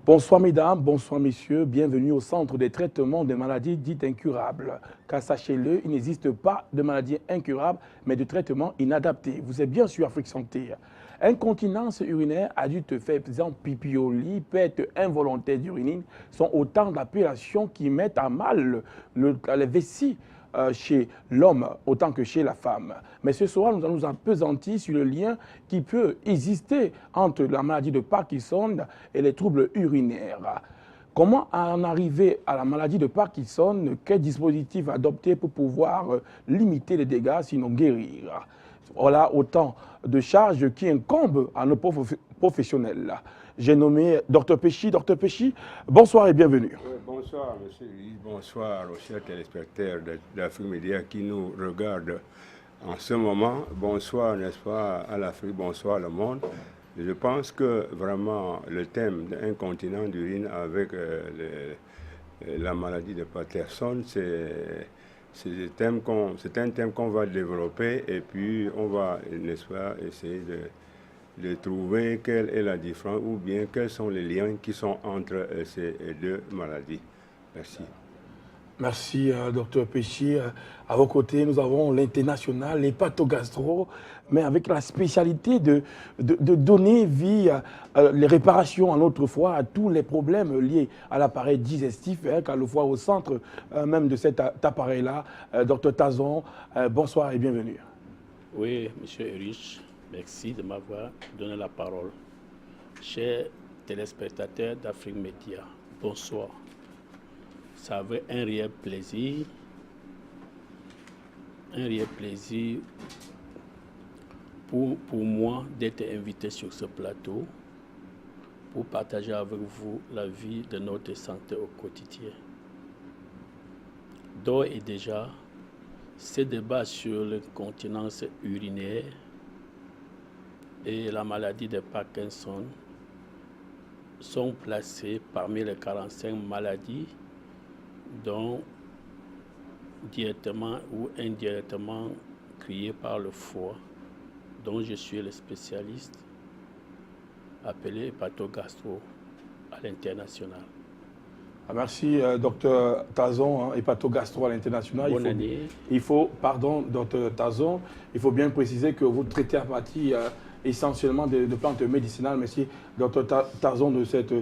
Bonsoir mesdames, bonsoir messieurs, bienvenue au centre des traitements des maladies dites incurables. Car sachez-le, il n'existe pas de maladies incurables, mais de traitements inadaptés. Vous êtes bien sûr Afrique Santé. Incontinence urinaire, adulte faisant pipioli, perte involontaire d'urine sont autant d'appellations qui mettent à mal les vessies chez l'homme autant que chez la femme. Mais ce soir, nous allons nous appesantir sur le lien qui peut exister entre la maladie de Parkinson et les troubles urinaires. Comment en arriver à la maladie de Parkinson? Quel dispositif adopter pour pouvoir limiter les dégâts, sinon guérir? Voilà autant de charges qui incombent à nos professionnels. J'ai nommé Dr Péchi. Dr Péchi, bonsoir et bienvenue. Bonsoir, monsieur Louis. Bonsoir aux chers téléspectateurs d'Afrique Média qui nous regardent en ce moment. Bonsoir, n'est-ce pas, à l'Afrique, bonsoir le monde. Je pense que vraiment le thème d'incontinence d'urine avec la maladie de Parkinson, c'est un thème qu'on va développer et puis on va, n'est-ce pas, essayer de trouver quelle est la différence ou bien quels sont les liens qui sont entre ces deux maladies. Merci. Merci, Dr Péchi. À vos côtés, nous avons l'international, l'hépatogastro, mais avec la spécialité de donner vie, les réparations en autre fois à tous les problèmes liés à l'appareil digestif, qu'à le fois au centre même de cet appareil-là. Dr Tazon, bonsoir et bienvenue. Oui, monsieur Erich, merci de m'avoir donné la parole. Chers téléspectateurs d'Afrique Média, bonsoir. Ça avait un réel plaisir pour moi d'être invité sur ce plateau pour partager avec vous la vie de notre santé au quotidien. D'ores et déjà, ces débats sur l'incontinence urinaire et la maladie de Parkinson sont placés parmi les 45 maladies dont directement ou indirectement créées par le foie, dont je suis le spécialiste appelé hépatogastro à l'international. Merci, docteur Tazon, hépatogastro à l'international. Bonne année. Pardon, docteur Tazon, il faut bien préciser que vous traitez à partir essentiellement de plantes médicinales. Merci, docteur Tazon, de cette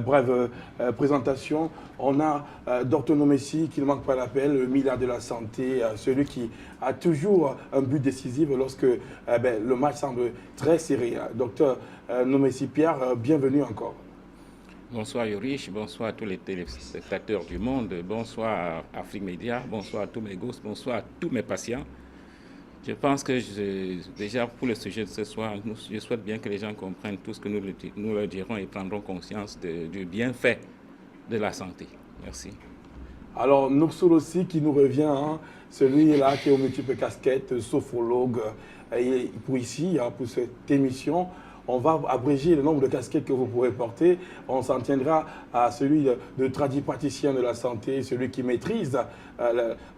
brève présentation. On a docteur Nomessi, qui ne manque pas l'appel, le milliard de la santé, celui qui a toujours un but décisif lorsque le match semble très serré. Docteur Nomessi Pierre, bienvenue encore. Bonsoir Yorich, bonsoir à tous les téléspectateurs du monde, bonsoir à Afrique Média, bonsoir à tous mes gosses, bonsoir à tous mes patients. Je pense que déjà pour le sujet de ce soir, je souhaite bien que les gens comprennent tout ce que nous leur dirons et prendront conscience du bienfait de la santé. Merci. Alors, Noursoul aussi qui nous revient, celui-là qui est aux multiples casquettes, sophrologue, et pour cette émission. On va abréger le nombre de casquettes que vous pourrez porter. On s'en tiendra à celui de tradipraticien de la santé, celui qui maîtrise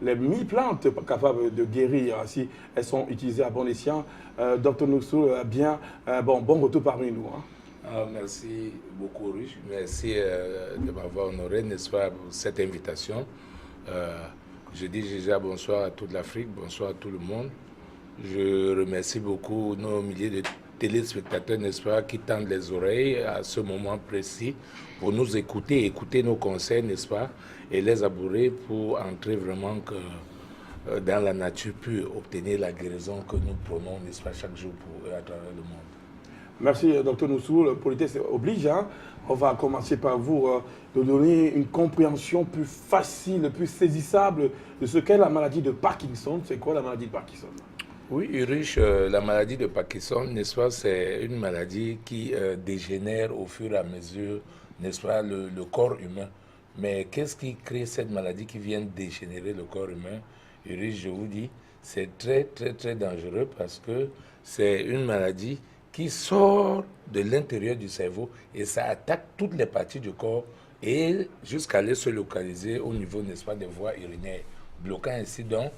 les 1000 plantes capables de guérir si elles sont utilisées à bon escient. Docteur Noursoul, bon retour parmi nous. Merci beaucoup, Rich. Merci de m'avoir honoré, n'est-ce pas, pour cette invitation. Je dis déjà bonsoir à toute l'Afrique, bonsoir à tout le monde. Je remercie beaucoup nos milliers de téléspectateurs, n'est-ce pas, qui tendent les oreilles à ce moment précis pour nous écouter, écouter nos conseils, n'est-ce pas, et les abourer pour entrer vraiment dans la nature pure, obtenir la guérison que nous prenons, n'est-ce pas, chaque jour pour eux à travers le monde. Merci, docteur Noursoul. Politesse oblige. On va commencer par vous de donner une compréhension plus facile, plus saisissable de ce qu'est la maladie de Parkinson. C'est quoi la maladie de Parkinson? Oui, Ulrich, la maladie de Parkinson, n'est-ce pas, c'est une maladie qui dégénère au fur et à mesure, n'est-ce pas, le corps humain. Mais qu'est-ce qui crée cette maladie qui vient dégénérer le corps humain? Ulrich, je vous dis, c'est très, très, très dangereux parce que c'est une maladie qui sort de l'intérieur du cerveau et ça attaque toutes les parties du corps et jusqu'à aller se localiser au niveau, n'est-ce pas, des voies urinaires, bloquant ainsi donc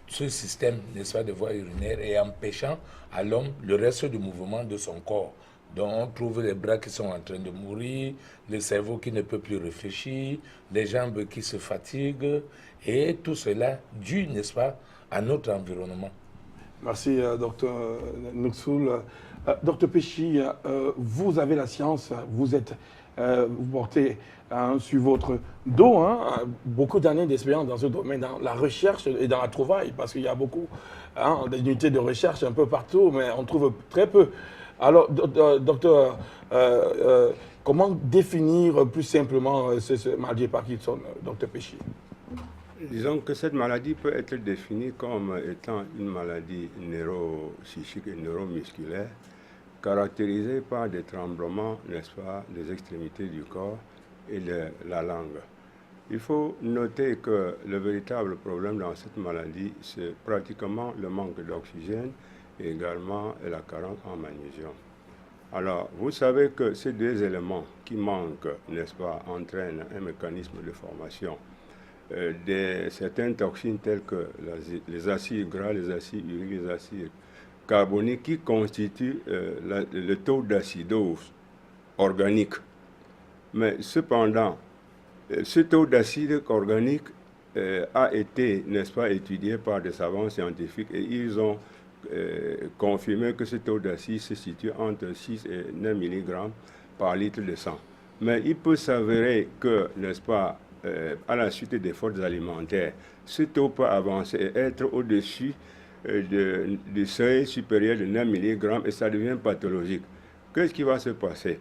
ce système, n'est-ce pas, de voies urinaires et empêchant à l'homme le reste du mouvement de son corps. Donc on trouve les bras qui sont en train de mourir, le cerveau qui ne peut plus réfléchir, les jambes qui se fatiguent et tout cela dû, n'est-ce pas, à notre environnement. Merci, docteur Nuxul. Docteur Péchi, vous avez la science, vous portez sur votre dos beaucoup d'années d'expérience dans ce domaine, dans la recherche et dans la trouvaille, parce qu'il y a beaucoup d'unités de recherche un peu partout, mais on trouve très peu. Alors, docteur, comment définir plus simplement ce maladie de Parkinson, docteur Péchi? Disons que cette maladie peut être définie comme étant une maladie neuropsychique et neuromusculaire caractérisée par des tremblements, n'est-ce pas, des extrémités du corps et de la langue. Il faut noter que le véritable problème dans cette maladie, c'est pratiquement le manque d'oxygène et également la carence en magnésium. Alors, vous savez que ces deux éléments qui manquent, n'est-ce pas, entraînent un mécanisme de formation de certaines toxines telles que les acides gras, les acides uriques, les acides carboniques qui constituent le taux d'acidose organique. Mais cependant, ce taux d'acide organique a été, n'est-ce pas, étudié par des savants scientifiques et ils ont confirmé que ce taux d'acide se situe entre 6 et 9 mg par litre de sang. Mais il peut s'avérer que, n'est-ce pas, à la suite des fautes alimentaires, ce taux peut avancer et être au-dessus du seuil supérieur de 9 mg et ça devient pathologique. Qu'est-ce qui va se passer?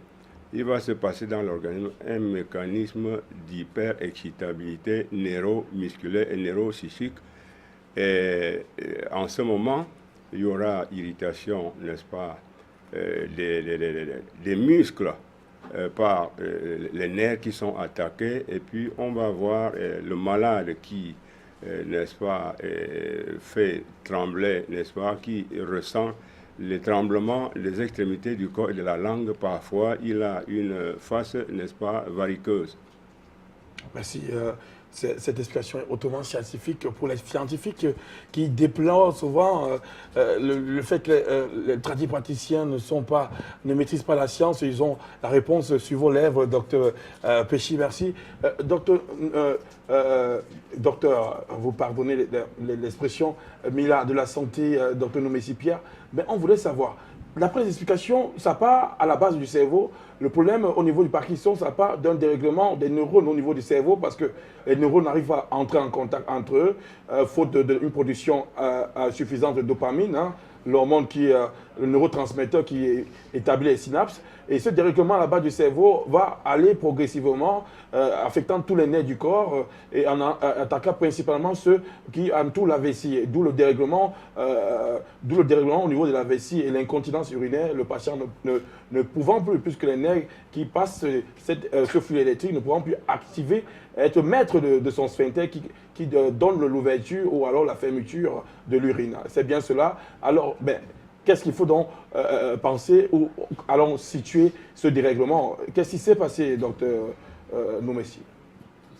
Il va se passer dans l'organisme un mécanisme d'hyperexcitabilité neuromusculaire et neuropsychique. Et en ce moment, il y aura irritation, n'est-ce pas, des muscles par les nerfs qui sont attaqués, et puis on va voir le malade qui, n'est-ce pas, fait trembler, n'est-ce pas, qui ressent les tremblements des extrémités du corps et de la langue. Parfois, il a une face, n'est-ce pas, varicoeuse. Merci. Cette explication est hautement scientifique pour les scientifiques qui déplorent souvent le fait que les tradipraticiens ne maîtrisent pas la science. Ils ont la réponse sur vos lèvres, docteur Péchi. Merci. Docteur, vous pardonnez l'expression milliard de la santé, docteur Nomessi-Pierre, mais on voulait savoir, d'après les explications, ça part à la base du cerveau. Le problème au niveau du Parkinson, ça part d'un dérèglement des neurones au niveau du cerveau parce que les neurones n'arrivent pas à entrer en contact entre eux, faute d'une production suffisante de dopamine, l'hormone le neurotransmetteur qui établit les synapses. Et ce dérèglement à la base du cerveau va aller progressivement, affectant tous les nerfs du corps et en attaquant principalement ceux qui entourent la vessie. D'où le dérèglement au niveau de la vessie et l'incontinence urinaire, le patient ne pouvant plus, puisque les nerfs qui passent ce flux électrique ne pouvant plus activer, être maître de son sphincter qui donne l'ouverture ou alors la fermeture de l'urine. C'est bien cela. Alors, qu'est-ce qu'il faut donc penser ou allons situer ce dérèglement? Qu'est-ce qui s'est passé, docteur Nomessi?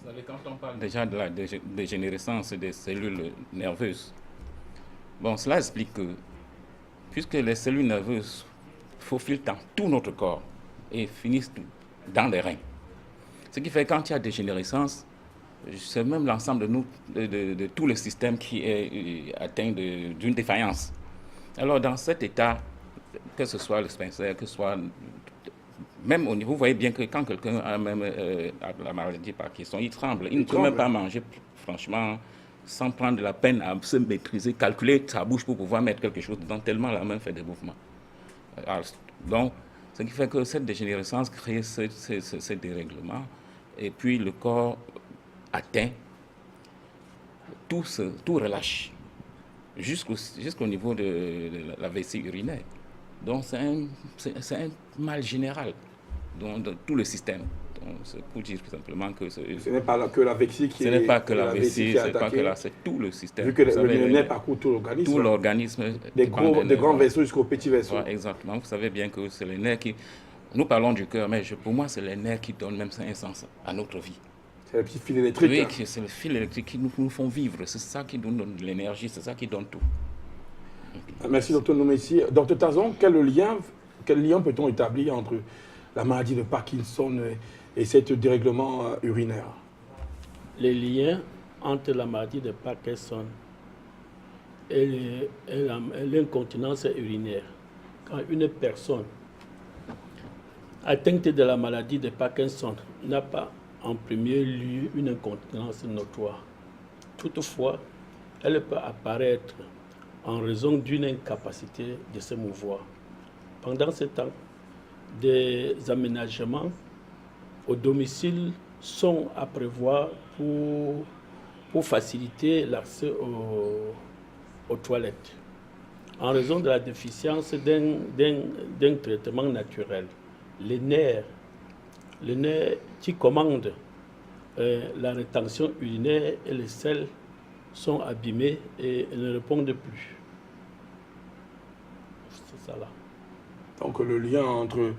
Vous savez, quand on parle déjà de la dégénérescence des cellules nerveuses, bon, cela explique que, puisque les cellules nerveuses faufilent dans tout notre corps et finissent dans les reins, ce qui fait que quand il y a dégénérescence, c'est même l'ensemble de tout le système qui est atteint d'une défaillance. Alors, dans cet état, que ce soit le sphincter, que ce soit même au niveau, vous voyez bien que quand quelqu'un a même la maladie de Parkinson, il tremble, il ne peut même pas manger, franchement, sans prendre la peine à se maîtriser, calculer sa bouche pour pouvoir mettre quelque chose dedans, tellement la main fait des mouvements. Alors, donc, ce qui fait que cette dégénérescence crée ce dérèglement, et puis le corps atteint, tout relâche. Jusqu'au niveau de la vessie urinaire. Donc c'est un mal général dans tout le système. c'est pour dire tout simplement que ce n'est pas que la vessie qui est attaquée, c'est tout le système. Vu que le nerf parcourt tout l'organisme. Tout l'organisme. Des grands vaisseaux jusqu'aux petits vaisseaux. Ouais, exactement. Vous savez bien que c'est les nerfs qui... Nous parlons du cœur, mais pour moi, c'est les nerfs qui donnent même un sens à notre vie. C'est les petits fils électriques. Oui, c'est les fils électriques qui nous font vivre. C'est ça qui nous donne de l'énergie, c'est ça qui donne tout. Merci, Dr Noumeissi. Dr Tazon, quel lien peut-on établir entre la maladie de Parkinson et ce dérèglement urinaire? Les liens entre la maladie de Parkinson et l'incontinence urinaire. Quand une personne atteinte de la maladie de Parkinson n'a pas en premier lieu une incontinence notoire. Toutefois, elle peut apparaître en raison d'une incapacité de se mouvoir. Pendant ce temps, des aménagements au domicile sont à prévoir pour faciliter l'accès aux toilettes. En raison de la déficience d'un traitement naturel, les nerfs qui commandent la rétention urinaire et les selles sont abîmés et ne répondent plus. C'est ça là. Donc le lien entre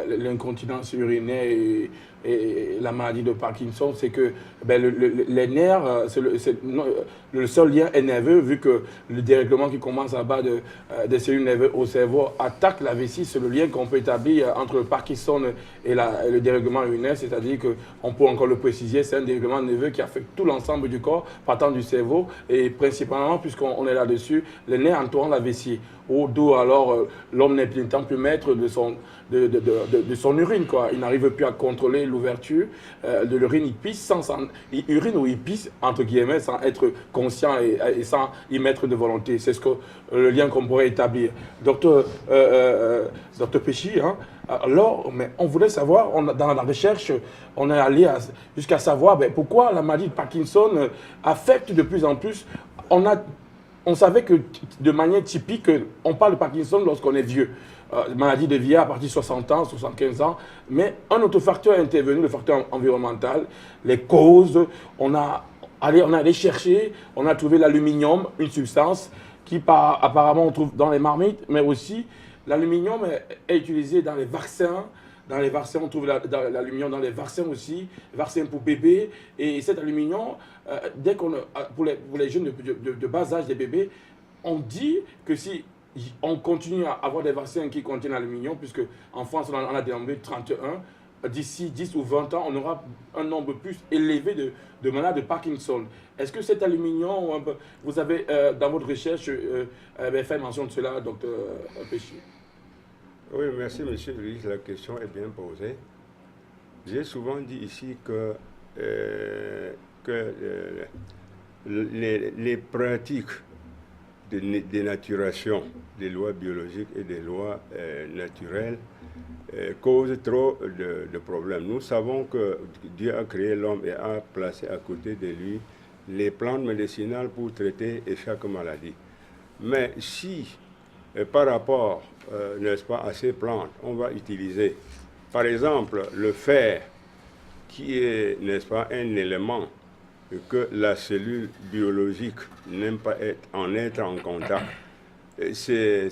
l'incontinence urinaire et la maladie de Parkinson, c'est que les nerfs, le seul lien est nerveux, vu que le dérèglement qui commence à bas des cellules nerveuses au cerveau attaque la vessie. C'est le lien qu'on peut établir entre le Parkinson et le dérèglement urinaire, c'est-à-dire qu'on peut encore le préciser, c'est un dérèglement nerveux qui affecte tout l'ensemble du corps, partant du cerveau, et principalement, puisqu'on est là-dessus, les nerfs entourant la vessie. D'où alors l'homme n'est plus maître de son urine, quoi. Il n'arrive plus à contrôler l'ouverture de l'urine. Il urine ou il pisse, entre guillemets, sans être conscient et sans y mettre de volonté. C'est le lien qu'on pourrait établir. Docteur Péchy, hein, alors, mais on voulait savoir, dans la recherche, on est allé jusqu'à savoir pourquoi la maladie de Parkinson affecte de plus en plus. On savait que de manière typique, on parle de Parkinson lorsqu'on est vieux. Maladie de vieillard à partir de 60 ans, 75 ans. Mais un autre facteur est intervenu, le facteur environnemental, les causes. On a allé chercher, on a trouvé l'aluminium, une substance qui apparemment on trouve dans les marmites, mais aussi l'aluminium est utilisé dans les vaccins. Dans les vaccins, on trouve l'aluminium dans les vaccins aussi, vaccins pour bébés. Et cet aluminium, dès pour les jeunes de bas âge des bébés, on dit que si on continue à avoir des vaccins qui contiennent l'aluminium, puisque en France, on en a dénombré 31, d'ici 10 ou 20 ans, on aura un nombre plus élevé de malades de Parkinson. Est-ce que cet aluminium, vous avez dans votre recherche fait mention de cela, docteur Péchy? Oui, merci, M. Louis. La question est bien posée. J'ai souvent dit ici que les pratiques de dénaturation des lois biologiques et des lois naturelles causent trop de problèmes. Nous savons que Dieu a créé l'homme et a placé à côté de lui les plantes médicinales pour traiter chaque maladie. Mais si, par rapport, n'est-ce pas, à ces plantes, on va utiliser, par exemple, le fer, qui est, n'est-ce pas, un élément que la cellule biologique n'aime pas être en contact. C'est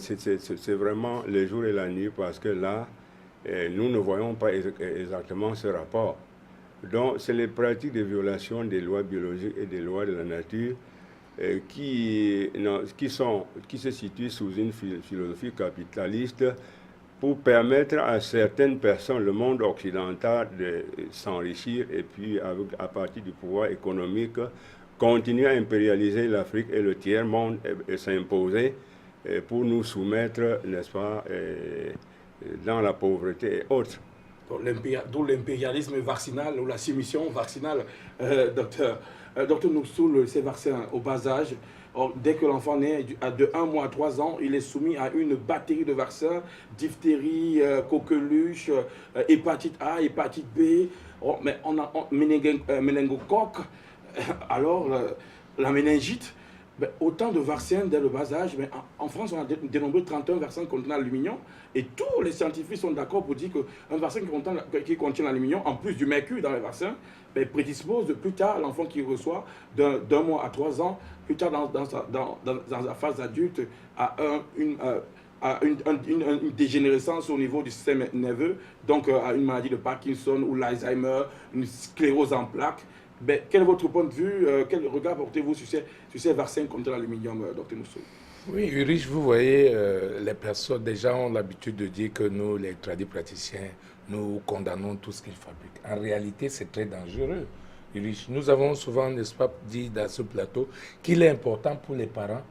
vraiment le jour et la nuit, parce que là, nous ne voyons pas exactement ce rapport. Donc, c'est les pratiques de violation des lois biologiques et des lois de la nature qui se situent sous une philosophie capitaliste pour permettre à certaines personnes, le monde occidental, de s'enrichir et puis, à partir du pouvoir économique, continuer à impérialiser l'Afrique et le tiers-monde et s'imposer pour nous soumettre, n'est-ce pas, dans la pauvreté et autres. D'où l'impérialisme vaccinal ou la soumission vaccinale, docteur. Docteur Noussoul, ces vaccins au bas âge, dès que l'enfant naît de 1 mois à 3 ans, il est soumis à une batterie de vaccins, diphtérie, coqueluche, hépatite A, hépatite B, mais on a méningocoque, alors la méningite. Ben, autant de vaccins dès le bas âge. Ben, en France, on a dénombré 31 vaccins contenant l'aluminium. Et tous les scientifiques sont d'accord pour dire qu'un vaccin qui contient l'aluminium, en plus du mercure dans les vaccins, ben, prédispose plus tard l'enfant qui reçoit d'un mois à 3 ans, plus tard dans la phase adulte, à une dégénérescence au niveau du système nerveux, donc à une maladie de Parkinson ou l'Alzheimer, une sclérose en plaques. Ben, quel est votre point de vue, quel regard portez-vous sur ces vaccins contre l'aluminium, Dr Mousso? Oui, Ulrich, vous voyez, les personnes déjà ont l'habitude de dire que nous, les tradipraticiens, nous condamnons tout ce qu'ils fabriquent. En réalité, c'est très dangereux. Ulrich, nous avons souvent, n'est-ce pas, dit dans ce plateau qu'il est important pour les parents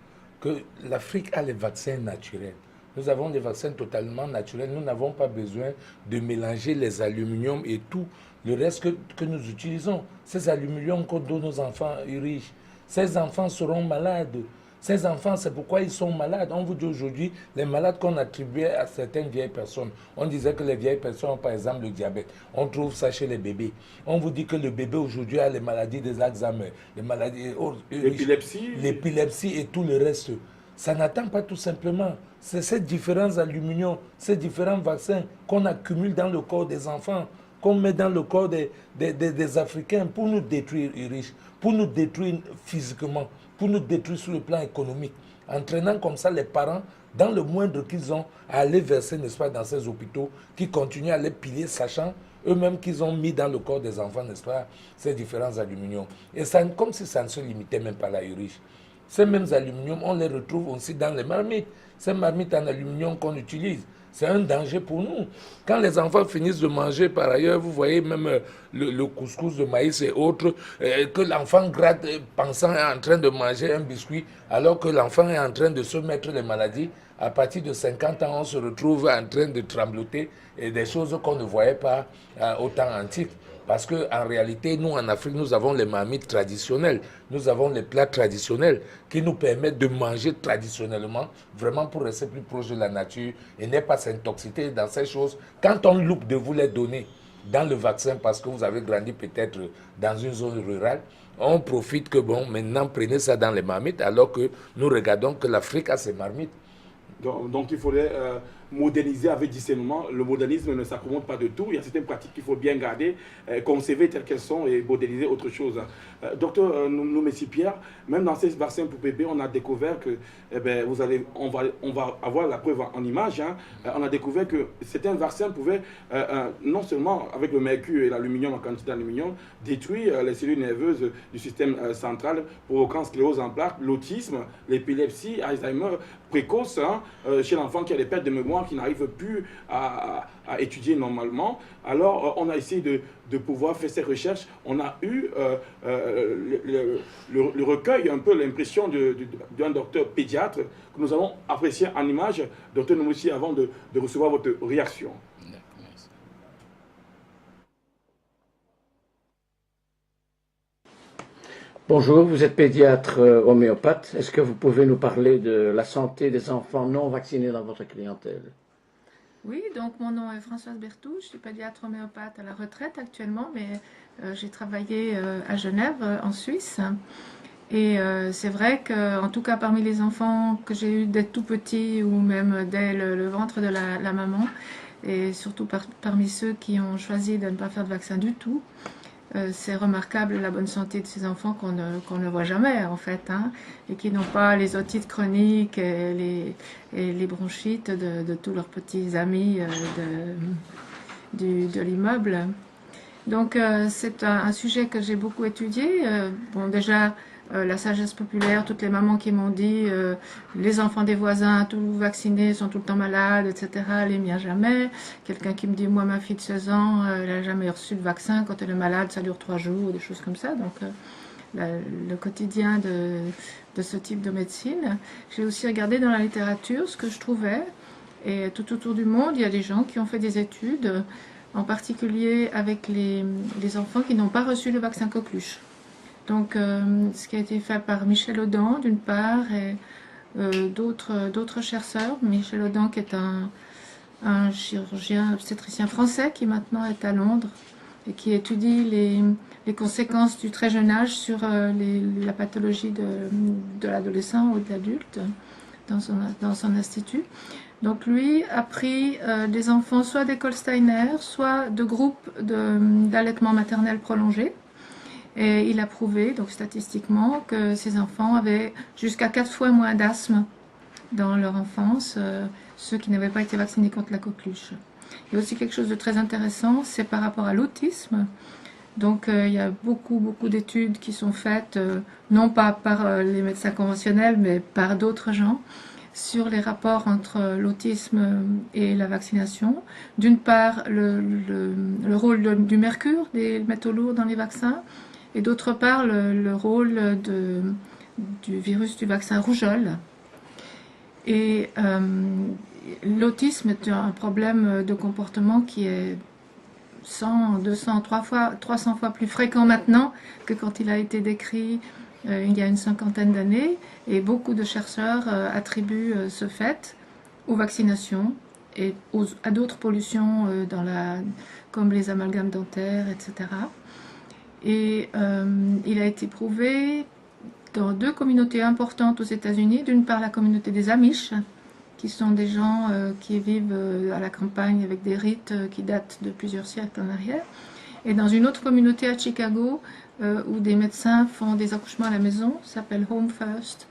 que l'Afrique a les vaccins naturels. Nous avons des vaccins totalement naturels. Nous n'avons pas besoin de mélanger les aluminiums et tout le reste que nous utilisons. Ces aluminiums qu'on donne aux enfants riches, ces enfants seront malades. Ces enfants, c'est pourquoi ils sont malades. On vous dit aujourd'hui, les malades qu'on attribuait à certaines vieilles personnes, on disait que les vieilles personnes ont par exemple le diabète. On trouve ça chez les bébés. On vous dit que le bébé aujourd'hui a les maladies des Alzheimer, les maladies... l'épilepsie et tout le reste. Ça n'attend pas tout simplement. C'est ces différents aluminiums, ces différents vaccins qu'on accumule dans le corps des enfants, qu'on met dans le corps des Africains pour nous détruire, riches, pour nous détruire physiquement, pour nous détruire sur le plan économique, entraînant comme ça les parents, dans le moindre qu'ils ont, à aller verser, n'est-ce pas, dans ces hôpitaux, qui continuent à les piller, sachant eux-mêmes qu'ils ont mis dans le corps des enfants, n'est-ce pas, ces différents aluminiums. Et ça, comme si ça ne se limitait même pas à la riche. Ces mêmes aluminiums, on les retrouve aussi dans les marmites. Ces marmites en aluminium qu'on utilise, c'est un danger pour nous. Quand les enfants finissent de manger, par ailleurs, vous voyez même le couscous de maïs et autres, que l'enfant gratte pensant en train de manger un biscuit, alors que l'enfant est en train de se mettre les maladies. À partir de 50 ans, on se retrouve en train de trembloter et des choses qu'on ne voyait pas au temps antique. Parce qu'en réalité, nous, en Afrique, nous avons les marmites traditionnelles. Nous avons les plats traditionnels qui nous permettent de manger traditionnellement, vraiment pour rester plus proche de la nature et ne pas s'intoxiquer dans ces choses. Quand on loupe de vous les donner dans le vaccin parce que vous avez grandi peut-être dans une zone rurale, on profite que, bon, maintenant, prenez ça dans les marmites, alors que nous regardons que l'Afrique a ses marmites. Donc il faudrait moderniser avec discernement. Le modernisme ne s'accommode pas de tout. Il y a certaines pratiques qu'il faut bien garder, conserver telles qu'elles sont et modéliser autre chose. Docteur Noumessi-Pierre, même dans ces vaccins pour bébés, on a découvert que, on va avoir la preuve en image, hein, on a découvert que certains vaccins pouvaient, non seulement avec le mercure et l'aluminium, en quantité d'aluminium, détruire les cellules nerveuses du système central, provoquant sclérose en plaques, l'autisme, l'épilepsie, Alzheimer précoce, hein, chez l'enfant qui a des pertes de mémoire, qui n'arrive plus à étudier normalement. Alors, on a essayé de pouvoir faire ces recherches. On a eu le recueil, un peu l'impression d'un docteur pédiatre que nous avons apprécié en image. Docteur Noumessi, avant de recevoir votre réaction. Bonjour, vous êtes pédiatre homéopathe. Est-ce que vous pouvez nous parler de la santé des enfants non vaccinés dans votre clientèle? Oui, donc mon nom est Françoise Berthoud, je suis pédiatre homéopathe à la retraite actuellement, mais j'ai travaillé à Genève, en Suisse. Et c'est vrai qu'en tout cas parmi les enfants que j'ai eu dès tout petit ou même dès le ventre de la maman, et surtout parmi ceux qui ont choisi de ne pas faire de vaccin du tout, c'est remarquable la bonne santé de ces enfants qu'on ne voit jamais en fait, hein, et qui n'ont pas les otites chroniques et les bronchites de tous leurs petits amis de l'immeuble. Donc c'est un sujet que j'ai beaucoup étudié. Bon, déjà la sagesse populaire, toutes les mamans qui m'ont dit les enfants des voisins, tous vaccinés, sont tout le temps malades, etc. Les miens jamais. Quelqu'un qui me dit, moi ma fille de 16 ans, elle n'a jamais reçu de vaccin, quand elle est malade ça dure 3 jours, des choses comme ça. Donc le quotidien de ce type de médecine. J'ai aussi regardé dans la littérature ce que je trouvais, et tout autour du monde il y a des gens qui ont fait des études, en particulier avec les enfants qui n'ont pas reçu le vaccin coqueluche. Donc, ce qui a été fait par Michel Audin, d'une part, et d'autres chercheurs. Michel Audin, qui est un chirurgien obstétricien français, qui maintenant est à Londres et qui étudie les conséquences du très jeune âge sur la pathologie de l'adolescent ou de l'adulte dans son institut. Donc lui a pris des enfants soit d'école Steiner, soit de groupes d'allaitement maternel prolongé. Et il a prouvé, donc statistiquement, que ces enfants avaient jusqu'à 4 fois moins d'asthme dans leur enfance, ceux qui n'avaient pas été vaccinés contre la coqueluche. Il y a aussi quelque chose de très intéressant, c'est par rapport à l'autisme. Donc il y a beaucoup d'études qui sont faites, non pas par les médecins conventionnels, mais par d'autres gens, sur les rapports entre l'autisme et la vaccination. D'une part, le rôle du mercure, des métaux lourds dans les vaccins, et d'autre part, le rôle du virus du vaccin rougeole. Et l'autisme est un problème de comportement qui est 100, 200, 300 fois plus fréquent maintenant que quand il a été décrit il y a une 50aine d'années. Et beaucoup de chercheurs attribuent ce fait aux vaccinations et à d'autres pollutions comme les amalgames dentaires, etc. Et il a été prouvé dans 2 communautés importantes aux États-Unis. D'une part, la communauté des Amish, qui sont des gens qui vivent à la campagne avec des rites qui datent de plusieurs siècles en arrière. Et dans une autre communauté à Chicago, où des médecins font des accouchements à la maison, ça s'appelle Home First,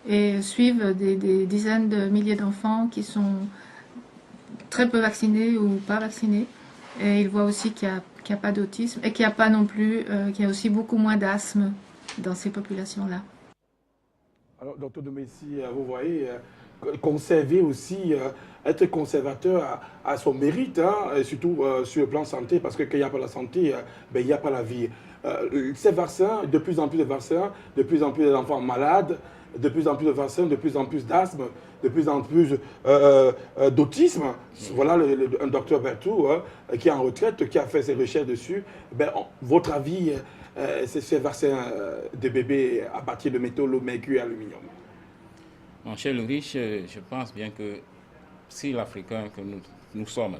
et suivent des dizaines de milliers d'enfants qui sont très peu vaccinés ou pas vaccinés. Et ils voient aussi qu'il n'y a pas d'autisme et qu'il n'y a pas non plus, qu'il y a aussi beaucoup moins d'asthme dans ces populations-là. Alors, docteur de Messi, vous voyez, conserver aussi, être conservateur à son mérite, hein, et surtout sur le plan santé, parce que quand il n'y a pas la santé, ben, il n'y a pas la vie. Ces vaccins, de plus en plus de vaccins, de plus en plus d'enfants malades, de plus en plus de vaccins, de plus en plus d'asthme, de plus en plus d'autisme. Voilà un docteur Berthoud qui est en retraite, qui a fait ses recherches dessus. Ben, votre avis, c'est ces vaccins de bébés à partir de métaux, mercure et aluminium? Mon cher Ulrich, je pense bien que si l'Africain que nous sommes,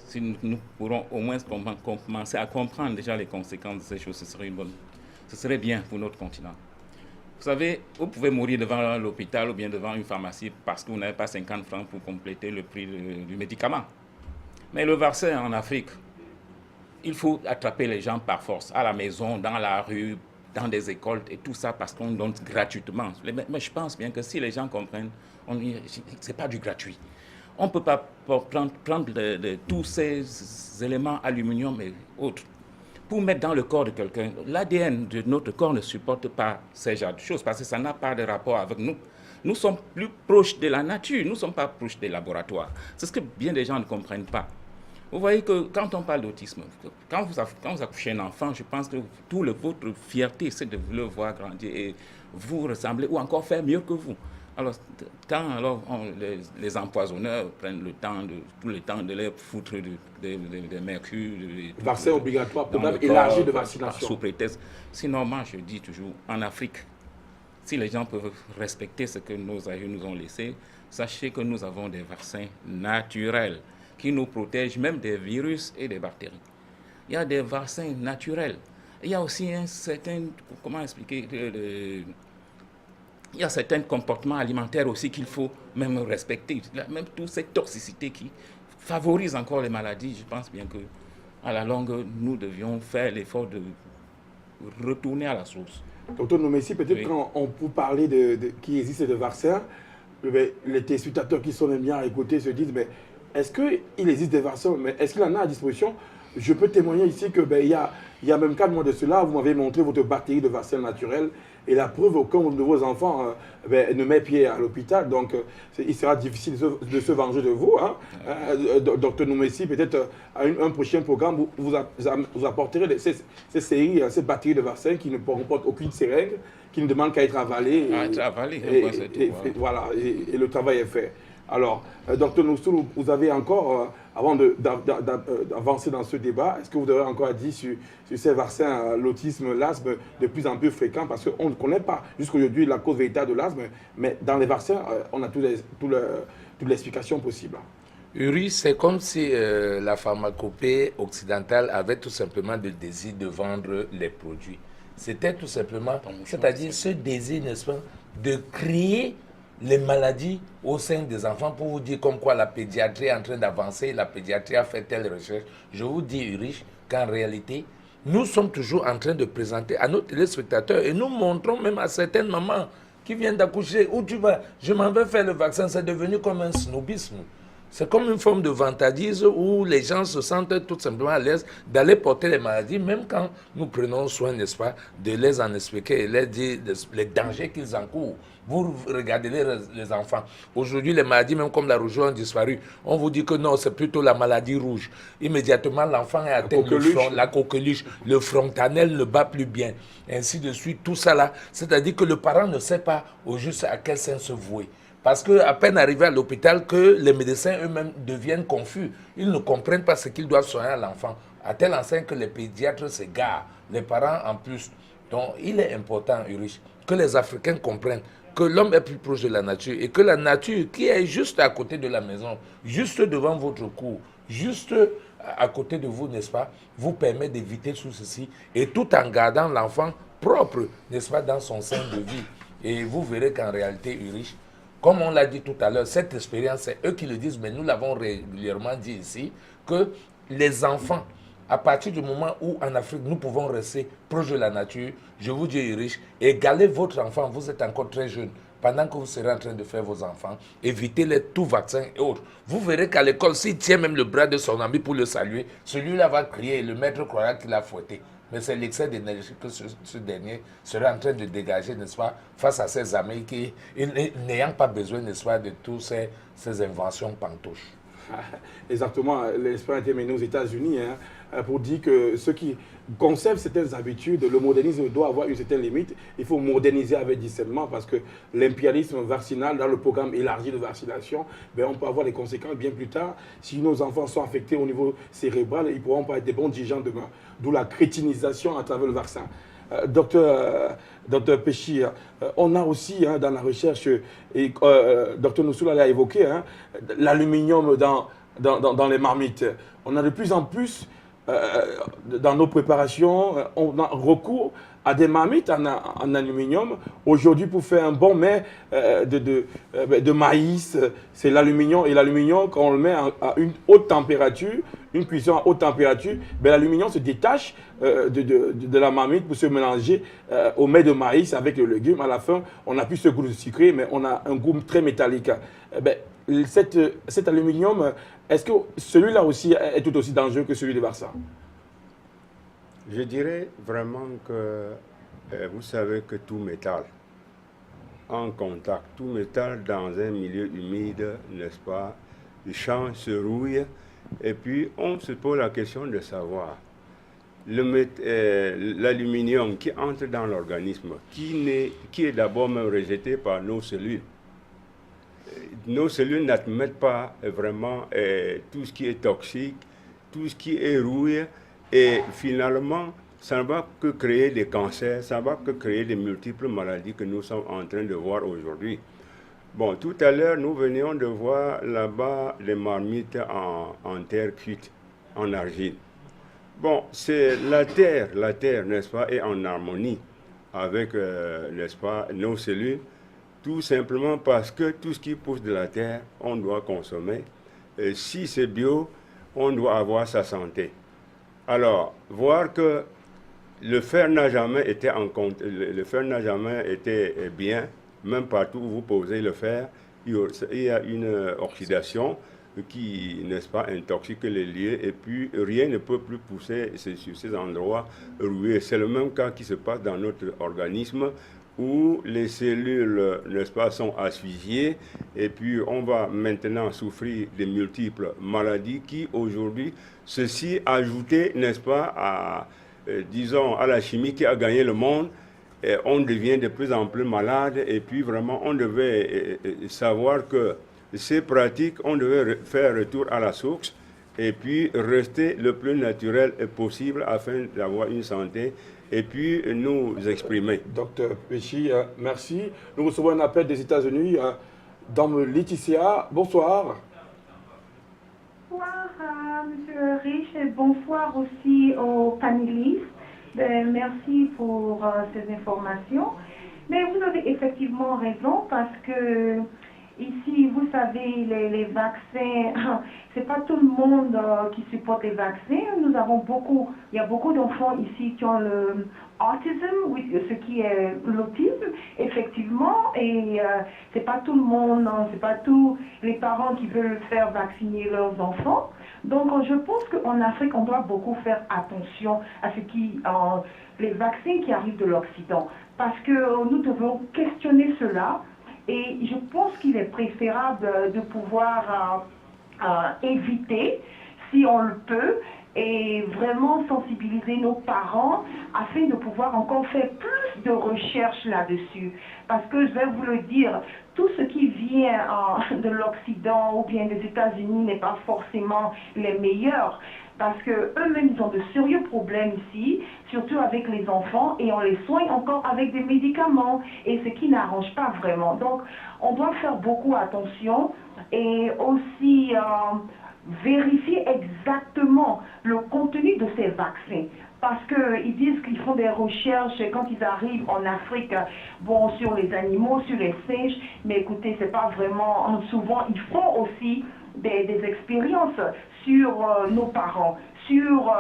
si nous pourrons au moins commencer à comprendre déjà les conséquences de ces choses, ce serait bien pour notre continent. Vous savez, vous pouvez mourir devant l'hôpital ou bien devant une pharmacie parce que vous n'avez pas 50 francs pour compléter le prix du médicament. Mais le vaccin en Afrique, il faut attraper les gens par force, à la maison, dans la rue, dans des écoles et tout ça parce qu'on donne gratuitement. Mais je pense bien que si les gens comprennent, ce n'est pas du gratuit. On ne peut pas prendre tous ces éléments aluminium et autres pour mettre dans le corps de quelqu'un. L'ADN de notre corps ne supporte pas ces genres de choses parce que ça n'a pas de rapport avec nous. Nous sommes plus proches de la nature, nous ne sommes pas proches des laboratoires. C'est ce que bien des gens ne comprennent pas. Vous voyez que quand on parle d'autisme, quand vous accouchez un enfant, je pense que votre fierté, c'est de le voir grandir et vous ressembler ou encore faire mieux que vous. Alors, quand les empoisonneurs prennent tout le temps de leur foutre de mercure, vaccin obligatoire, programme élargi de vaccination. Sous prétexte. Sinon, moi, je dis toujours, en Afrique, si les gens peuvent respecter ce que nos aïeux nous ont laissé, sachez que nous avons des vaccins naturels qui nous protègent même des virus et des bactéries. Il y a des vaccins naturels. Il y a aussi un certain, comment expliquer, il y a certains comportements alimentaires aussi qu'il faut même respecter. Même toute cette toxicité qui favorise encore les maladies, je pense bien qu'à la longue, nous devions faire l'effort de retourner à la source. Docteur Nomessi, peut-être oui. Quand on peut parler qu'il existe des vaccins, les téléspectateurs qui sont bien à écouter se disent, mais est-ce qu'il existe des vaccins, mais est-ce qu'il en a à disposition? Je peux témoigner ici que il y a même 4 mois de cela, vous m'avez montré votre batterie de vaccins naturels et la preuve aucun de vos enfants ne met pied à l'hôpital. Donc il sera difficile de se venger de vous. Hein. Docteur Nomessi, peut-être à un prochain programme, vous apporterez ces séries, ces batteries de vaccins qui ne comportent aucune seringue, qui ne demandent qu'à être avalées. Voilà, et le travail est fait. Alors, docteur Noussoul, vous avez encore, avant d'avancer dans ce débat, est-ce que vous avez encore à dire sur ces vaccins, l'autisme, l'asthme, de plus en plus fréquent, parce qu'on ne connaît pas jusqu'aujourd'hui la cause véritable de l'asthme, mais dans les vaccins, on a toute l'explication possible. Uri, c'est comme si la pharmacopée occidentale avait tout simplement le désir de vendre les produits. C'était tout simplement, c'est-à-dire ce désir, n'est-ce pas, de créer les maladies au sein des enfants pour vous dire comme quoi la pédiatrie est en train d'avancer, la pédiatrie a fait telle recherche. Je vous dis, Uri, qu'en réalité, nous sommes toujours en train de présenter à nos téléspectateurs et nous montrons même à certaines mamans qui viennent d'accoucher, où tu vas, je m'en vais faire le vaccin, c'est devenu comme un snobisme. C'est comme une forme de vantardise où les gens se sentent tout simplement à l'aise d'aller porter les maladies, même quand nous prenons soin, n'est-ce pas, de les en expliquer et leur dire les dangers qu'ils encourent. Vous regardez les enfants. Aujourd'hui, les maladies, même comme la rougeole, ont disparu. On vous dit que non, c'est plutôt la maladie rouge. Immédiatement, l'enfant est atteint de la coqueluche. Le frontanel ne bat plus bien. Ainsi de suite, tout ça là. C'est-à-dire que le parent ne sait pas au juste à quel sens se vouer. Parce qu'à peine arrivé à l'hôpital, que les médecins eux-mêmes deviennent confus. Ils ne comprennent pas ce qu'ils doivent soigner à l'enfant. À tel enseigne que les pédiatres s'égarent, les parents en plus. Donc il est important, Ulrich, que les Africains comprennent que l'homme est plus proche de la nature et que la nature qui est juste à côté de la maison, juste devant votre cour, juste à côté de vous, n'est-ce pas, vous permet d'éviter tout ceci et tout en gardant l'enfant propre, n'est-ce pas, dans son sein de vie. Et vous verrez qu'en réalité, Ulrich, comme on l'a dit tout à l'heure, cette expérience, c'est eux qui le disent, mais nous l'avons régulièrement dit ici, que les enfants, à partir du moment où en Afrique, nous pouvons rester proches de la nature, je vous dis, Ulrich, égalez votre enfant, vous êtes encore très jeune, pendant que vous serez en train de faire vos enfants, évitez-les tout vaccin et autres. Vous verrez qu'à l'école, s'il tient même le bras de son ami pour le saluer, celui-là va crier et le maître croira qu'il a fouetté. Mais c'est l'excès d'énergie que ce dernier sera en train de dégager, n'est-ce pas, face à ses amis qui, n'ayant pas besoin, n'est-ce pas, de toutes ces inventions pantoches. Exactement, l'expérience été menée aux États-Unis pour dire que ceux qui conservent certaines habitudes, le modernisme doit avoir une certaine limite. Il faut moderniser avec discernement parce que l'impérialisme vaccinal, dans le programme élargi de vaccination, ben, on peut avoir des conséquences bien plus tard. Si nos enfants sont affectés au niveau cérébral, ils ne pourront pas être des bons dirigeants demain. D'où la crétinisation à travers le vaccin. Docteur Péchi, on a aussi dans la recherche, et Docteur Noussoula l'a évoqué, l'aluminium dans les marmites. On a de plus en plus dans nos préparations, on a recours à des marmites en aluminium. Aujourd'hui, pour faire un bon mets de maïs, c'est l'aluminium. Et l'aluminium, quand on le met à une haute température, une cuisson à haute température, ben, l'aluminium se détache de la marmite pour se mélanger au mets de maïs avec le légume. À la fin, on n'a plus ce goût sucré, mais on a un goût très métallique. Ben, cet aluminium, est-ce que celui-là aussi est tout aussi dangereux que celui de Barça? Je dirais vraiment que vous savez que tout métal en contact, tout métal dans un milieu humide, n'est-ce pas, il change, se rouille, et puis on se pose la question de savoir l'aluminium qui entre dans l'organisme, qui est d'abord même rejeté par nos cellules. Nos cellules n'admettent pas vraiment tout ce qui est toxique, tout ce qui est rouille, et finalement, ça ne va que créer des cancers, ça ne va que créer des multiples maladies que nous sommes en train de voir aujourd'hui. Bon, tout à l'heure, nous venions de voir là-bas les marmites en terre cuite, en argile. Bon, c'est la terre, n'est-ce pas, est en harmonie avec, n'est-ce pas, nos cellules. Tout simplement parce que tout ce qui pousse de la terre, on doit consommer. Et si c'est bio, on doit avoir sa santé. Alors, voir que le fer n'a jamais été bien, même partout où vous posez le fer, il y a une oxydation qui, n'est-ce pas, intoxique les lieux, et puis rien ne peut plus pousser sur ces endroits rouillés. C'est le même cas qui se passe dans notre organisme, où les cellules, n'est-ce pas, sont asphyxiées, et puis on va maintenant souffrir de multiples maladies qui, aujourd'hui, ceci ajouté, n'est-ce pas, à, disons, à la chimie qui a gagné le monde, et on devient de plus en plus malade, et puis vraiment, on devait savoir que ces pratiques, on devait faire retour à la source, et puis rester le plus naturel possible afin d'avoir une santé, et puis nous exprimer. Docteur Péchi, merci. Nous recevons un appel des États-Unis. Dame Laetitia, bonsoir. Monsieur Rich, et bonsoir aussi aux panélistes. Merci pour ces informations. Mais vous avez effectivement raison parce que ici, vous savez, les vaccins, c'est pas tout le monde qui supporte les vaccins. Nous avons il y a beaucoup d'enfants ici qui ont le autisme, oui, ce qui est l'autisme, effectivement, et c'est pas tout le monde, c'est pas tous les parents qui veulent faire vacciner leurs enfants. Donc, je pense qu'en Afrique, on doit beaucoup faire attention à les vaccins qui arrivent de l'Occident, parce que nous devons questionner cela. Et je pense qu'il est préférable de pouvoir éviter, si on le peut, et vraiment sensibiliser nos parents afin de pouvoir encore faire plus de recherches là-dessus. Parce que je vais vous le dire, tout ce qui vient de l'Occident ou bien des États-Unis n'est pas forcément les meilleurs. Parce qu'eux-mêmes, ils ont de sérieux problèmes ici, surtout avec les enfants, et on les soigne encore avec des médicaments, et ce qui n'arrange pas vraiment. Donc, on doit faire beaucoup attention et aussi vérifier exactement le contenu de ces vaccins. Parce qu'ils disent qu'ils font des recherches quand ils arrivent en Afrique, bon, sur les animaux, sur les singes, mais écoutez, c'est pas vraiment, souvent, ils font aussi des expériences sur nos parents, sur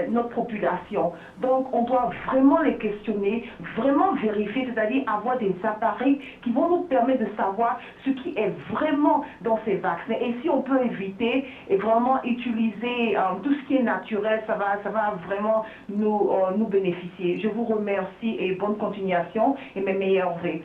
notre population. Donc, on doit vraiment les questionner, vraiment vérifier, c'est-à-dire avoir des appareils qui vont nous permettre de savoir ce qui est vraiment dans ces vaccins. Et si on peut éviter et vraiment utiliser tout ce qui est naturel, ça va vraiment nous bénéficier. Je vous remercie et bonne continuation et mes meilleurs vœux.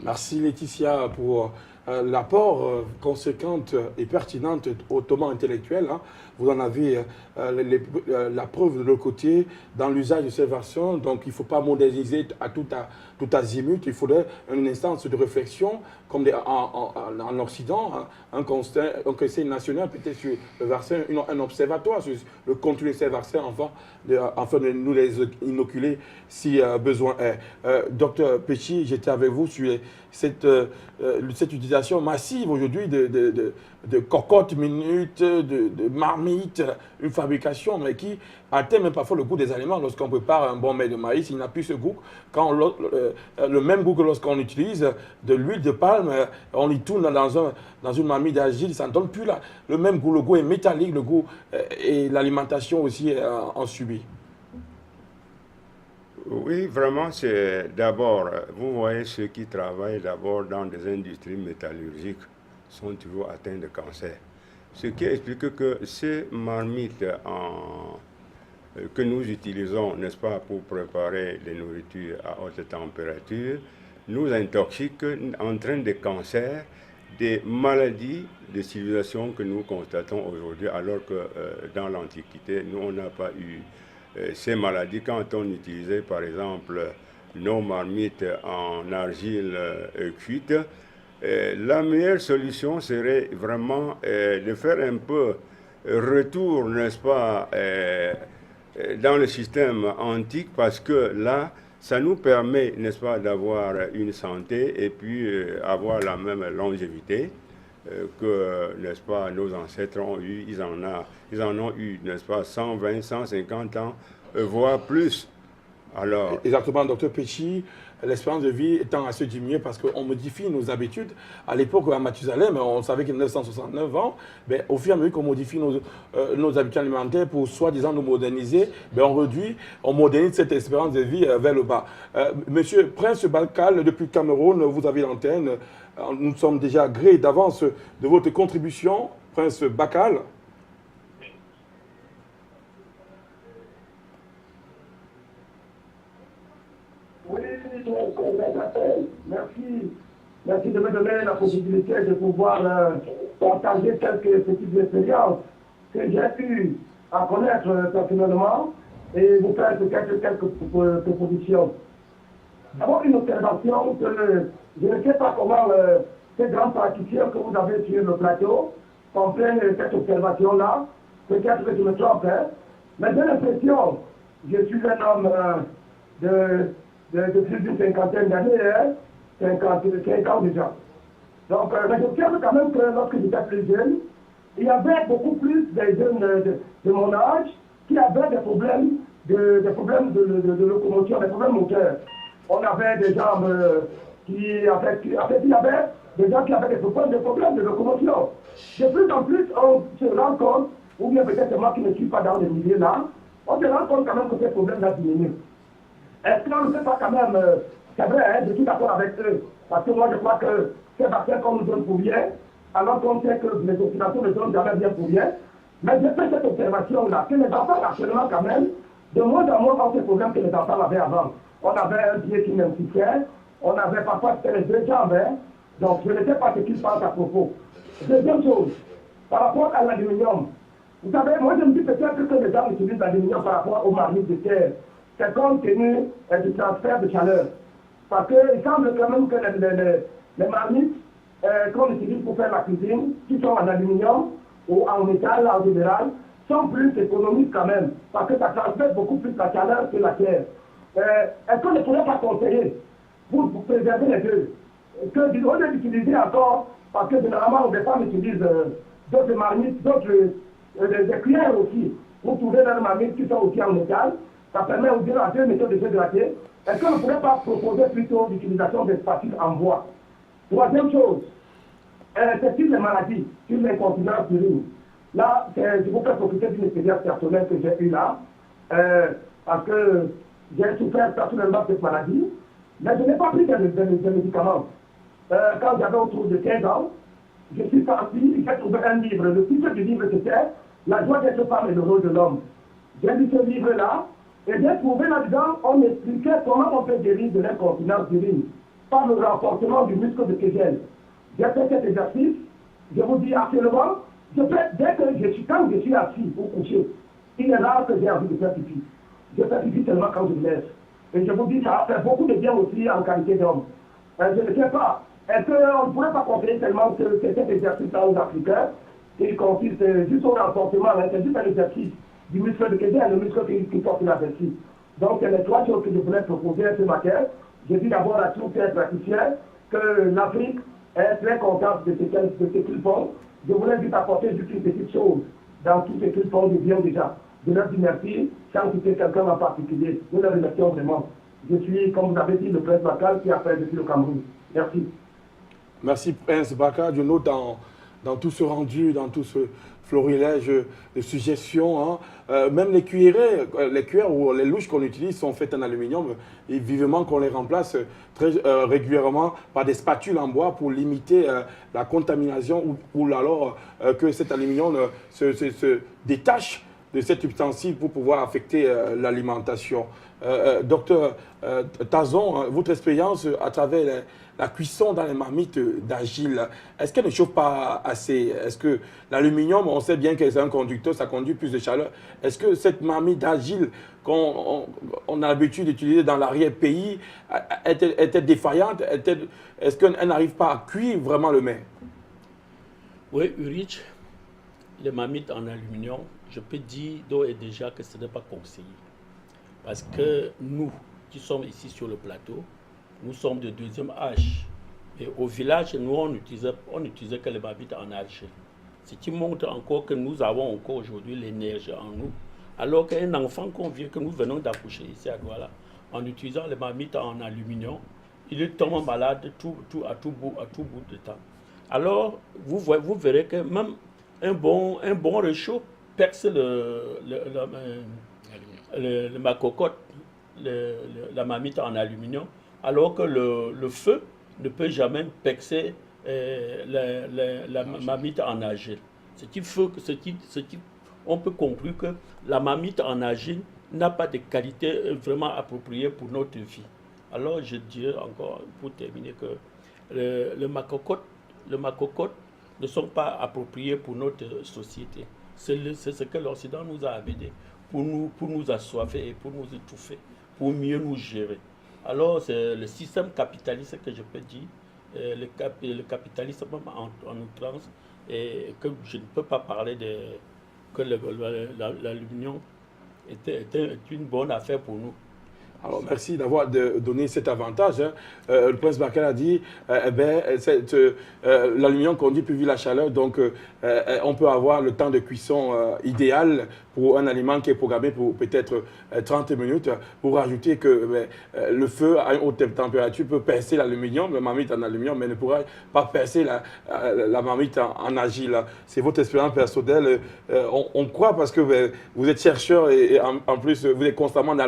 Merci Laetitia pour l'apport conséquente et pertinente au toment intellectuel. Hein. Vous en avez la preuve de l'autre côté dans l'usage de ces versions. Donc il ne faut pas moderniser à tout azimut. Il faudrait une instance de réflexion comme en Occident, hein, un conseil national peut-être sur le vaccin, un observatoire sur le contenu de ces vaccins afin de nous les inoculer si besoin est. Docteur Péchi, j'étais avec vous sur cette utilisation massive aujourd'hui de cocottes minutes, de marmites, une fabrication mais qui atteint même parfois le goût des aliments. Lorsqu'on prépare un bon mets de maïs, il n'a plus ce goût. Le même goût que lorsqu'on utilise de l'huile de palme, on y tourne dans une marmite d'argile, ça ne donne plus le même goût. Le goût est métallique, le goût et l'alimentation aussi en subit. Oui, vraiment, c'est d'abord, vous voyez ceux qui travaillent d'abord dans des industries métallurgiques sont toujours atteints de cancer. Ce qui explique que ces marmites que nous utilisons, n'est-ce pas, pour préparer les nourritures à haute température, nous intoxiquent, entraînent des cancers, des maladies de civilisation que nous constatons aujourd'hui, alors que dans l'Antiquité, nous, on n'a pas eu ces maladies quand on utilisait par exemple nos marmites en argile cuite. La meilleure solution serait vraiment de faire un peu retour, n'est-ce pas, dans le système antique, parce que là, ça nous permet, n'est-ce pas, d'avoir une santé et puis avoir la même longévité que, n'est-ce pas, nos ancêtres ont eu. Ils en ont eu, n'est-ce pas, 120, 150 ans, voire plus. Alors, exactement, docteur Péchi, l'espérance de vie tend à se diminuer parce qu'on modifie nos habitudes. À l'époque, à Mathusalem, on savait qu'il y a 969 ans. Mais au fur et à mesure qu'on modifie nos habitudes alimentaires pour soi-disant nous moderniser, on modernise cette espérance de vie vers le bas. Monsieur Prince Bacal, depuis Cameroun, vous avez l'antenne. Nous sommes déjà grés d'avance de votre contribution, Prince Bacal. Oui, merci de me donner la possibilité de pouvoir partager quelques petites expériences que j'ai pu à connaître personnellement et vous faire quelques propositions. D'abord, une observation que je ne sais pas comment ces grands praticiens que vous avez sur le plateau comprennent cette observation-là. Peut-être que je me trompe, hein? Mais j'ai l'impression, je suis un homme de plus d'une cinquantaine d'années, hein? 55 ans déjà. Donc, mais j'observe quand même que lorsque j'étais plus jeune, il y avait beaucoup plus de jeunes de mon âge qui avaient des problèmes de locomotion, des problèmes moteurs. On avait des jambes qui avaient des gens qui avaient des problèmes de locomotion. De plus en plus, on se rend compte, ou bien peut-être moi qui ne suis pas dans les milieux là, on se rend compte quand même que ces problèmes-là diminuent. Est-ce qu'on ne fait pas quand même, c'est vrai, hein, je suis d'accord avec eux, parce que moi je crois que ces vaccins qu'on nous donne pour rien, alors qu'on sait que les occidentaux ne donnent jamais bien pour rien, mais j'ai fait cette observation-là, que les enfants actuellement quand même, de moins en moins ont ces problèmes que les enfants avaient avant. On avait un pied qui m'insistait, on avait parfois les deux jambes, hein, donc je ne sais pas ce qu'ils pensent à propos. Deuxième chose, par rapport à l'aluminium, vous savez, moi je me dis peut-être que les gens utilisent l'aluminium par rapport aux marmites de terre. C'est compte tenu du transfert de chaleur. Parce qu'il semble quand même que les marmites qu'on utilise pour faire la cuisine, qui sont en aluminium ou en métal en général, sont plus économiques quand même. Parce que ça transfère beaucoup plus la chaleur que la terre. Est-ce qu'on ne pourrait pas conseiller pour préserver les deux que au lieu d'utiliser encore, parce que généralement les femmes utilisent d'autres marmites, des cuillères aussi, pour trouver des marmites qui sont aussi en métal. Ça permet aux deux méthodes de se gratter. Est-ce qu'on ne pourrait pas proposer plutôt l'utilisation des spatules en bois? Troisième chose, c'est sur les maladies, sur l'incontinence d'urine. Là, je vous fais profiter d'une expérience personnelle que j'ai eue là, parce que j'ai souffert personnellement de cette maladie, mais je n'ai pas pris de médicaments. Quand j'avais autour de 15 ans, je suis parti, j'ai trouvé un livre. Le titre du livre c'était La joie d'être femme et le rôle de l'homme. J'ai lu ce livre-là, et j'ai trouvé là-dedans, on expliquait comment on peut guérir de l'incontinence d'urine par le renforcement du muscle de Kegel. J'ai fait cet exercice, je vous dis actuellement, quand je suis assis ou couché, il est rare que j'ai envie de faire pipi. Je fais pipi seulement quand je me laisse. Et je vous dis, ça a fait beaucoup de bien aussi en qualité d'homme. Je ne sais pas, est-ce qu'on ne pourrait pas conseiller tellement que cet exercice-là aux Africains, qui consiste juste au renforcement, c'est juste un exercice du muscle de Kegel, le muscle qui porte la vessie. Donc, c'est les trois choses que je voulais proposer ce matin. Je dis d'abord à tous les praticiens que l'Afrique est très contente de ce qu'ils font. Je voulais juste apporter juste une petite chose dans tout ce qu'ils font de bien déjà. Je leur dis merci, sans citer quelqu'un en particulier. Nous les remercions vraiment. Je suis, comme vous avez dit, le prince Bakar qui a fait depuis le Cameroun. Merci. Merci, Prince Bakar. Je note dans tout ce rendu, dans tout ce florilège de suggestions, hein, même les cuillères ou les louches qu'on utilise sont faites en aluminium et vivement qu'on les remplace très régulièrement par des spatules en bois pour limiter la contamination ou alors que cet aluminium se détache de cet ustensile pour pouvoir affecter l'alimentation. Docteur Tazon, votre expérience à travers la cuisson dans les marmites d'argile, est-ce qu'elle ne chauffe pas assez? Est-ce que l'aluminium, on sait bien que c'est un conducteur, ça conduit plus de chaleur. Est-ce que cette marmite d'argile qu'on a l'habitude d'utiliser dans l'arrière-pays est-elle défaillante? Est-ce qu'elle n'arrive pas à cuire vraiment le mets? Oui, Ulrich, les marmites en aluminium, je peux dire d'ores et déjà que ce n'est pas conseillé. Parce que nous, qui sommes ici sur le plateau, nous sommes de deuxième âge. Et au village, nous, on n'utilisait que les marmites en argile. Ce qui montre encore que nous avons encore aujourd'hui l'énergie en nous. Alors qu'un enfant que nous venons d'accoucher ici à Douala, en utilisant les marmites en aluminium, il tombe malade à tout bout de temps. Alors, vous verrez que même un bon réchaud perce ma cocotte, la marmite en aluminium, alors que le feu ne peut jamais percer la marmite en argile. On peut conclure que la marmite en argile n'a pas de qualité vraiment appropriée pour notre vie. Alors je dirais encore, pour terminer, que le macocotte ne sont pas appropriés pour notre société. C'est ce que l'Occident nous a amené pour nous assoiffer et pour nous étouffer, pour mieux nous gérer. Alors, c'est le système capitaliste que je peux dire, le capitalisme en outrance, et que je ne peux pas parler que l'aluminium est une bonne affaire pour nous. Alors, merci d'avoir donné cet avantage. Hein. Le prince Bakel a dit l'aluminium conduit plus vite la chaleur, donc on peut avoir le temps de cuisson idéal pour un aliment qui est programmé pour peut-être 30 minutes, pour rajouter que le feu à une haute température peut percer l'aluminium, la marmite en aluminium, mais ne pourra pas percer la marmite en argile. C'est votre expérience personnelle. On croit parce que vous êtes chercheur et en plus vous êtes constamment dans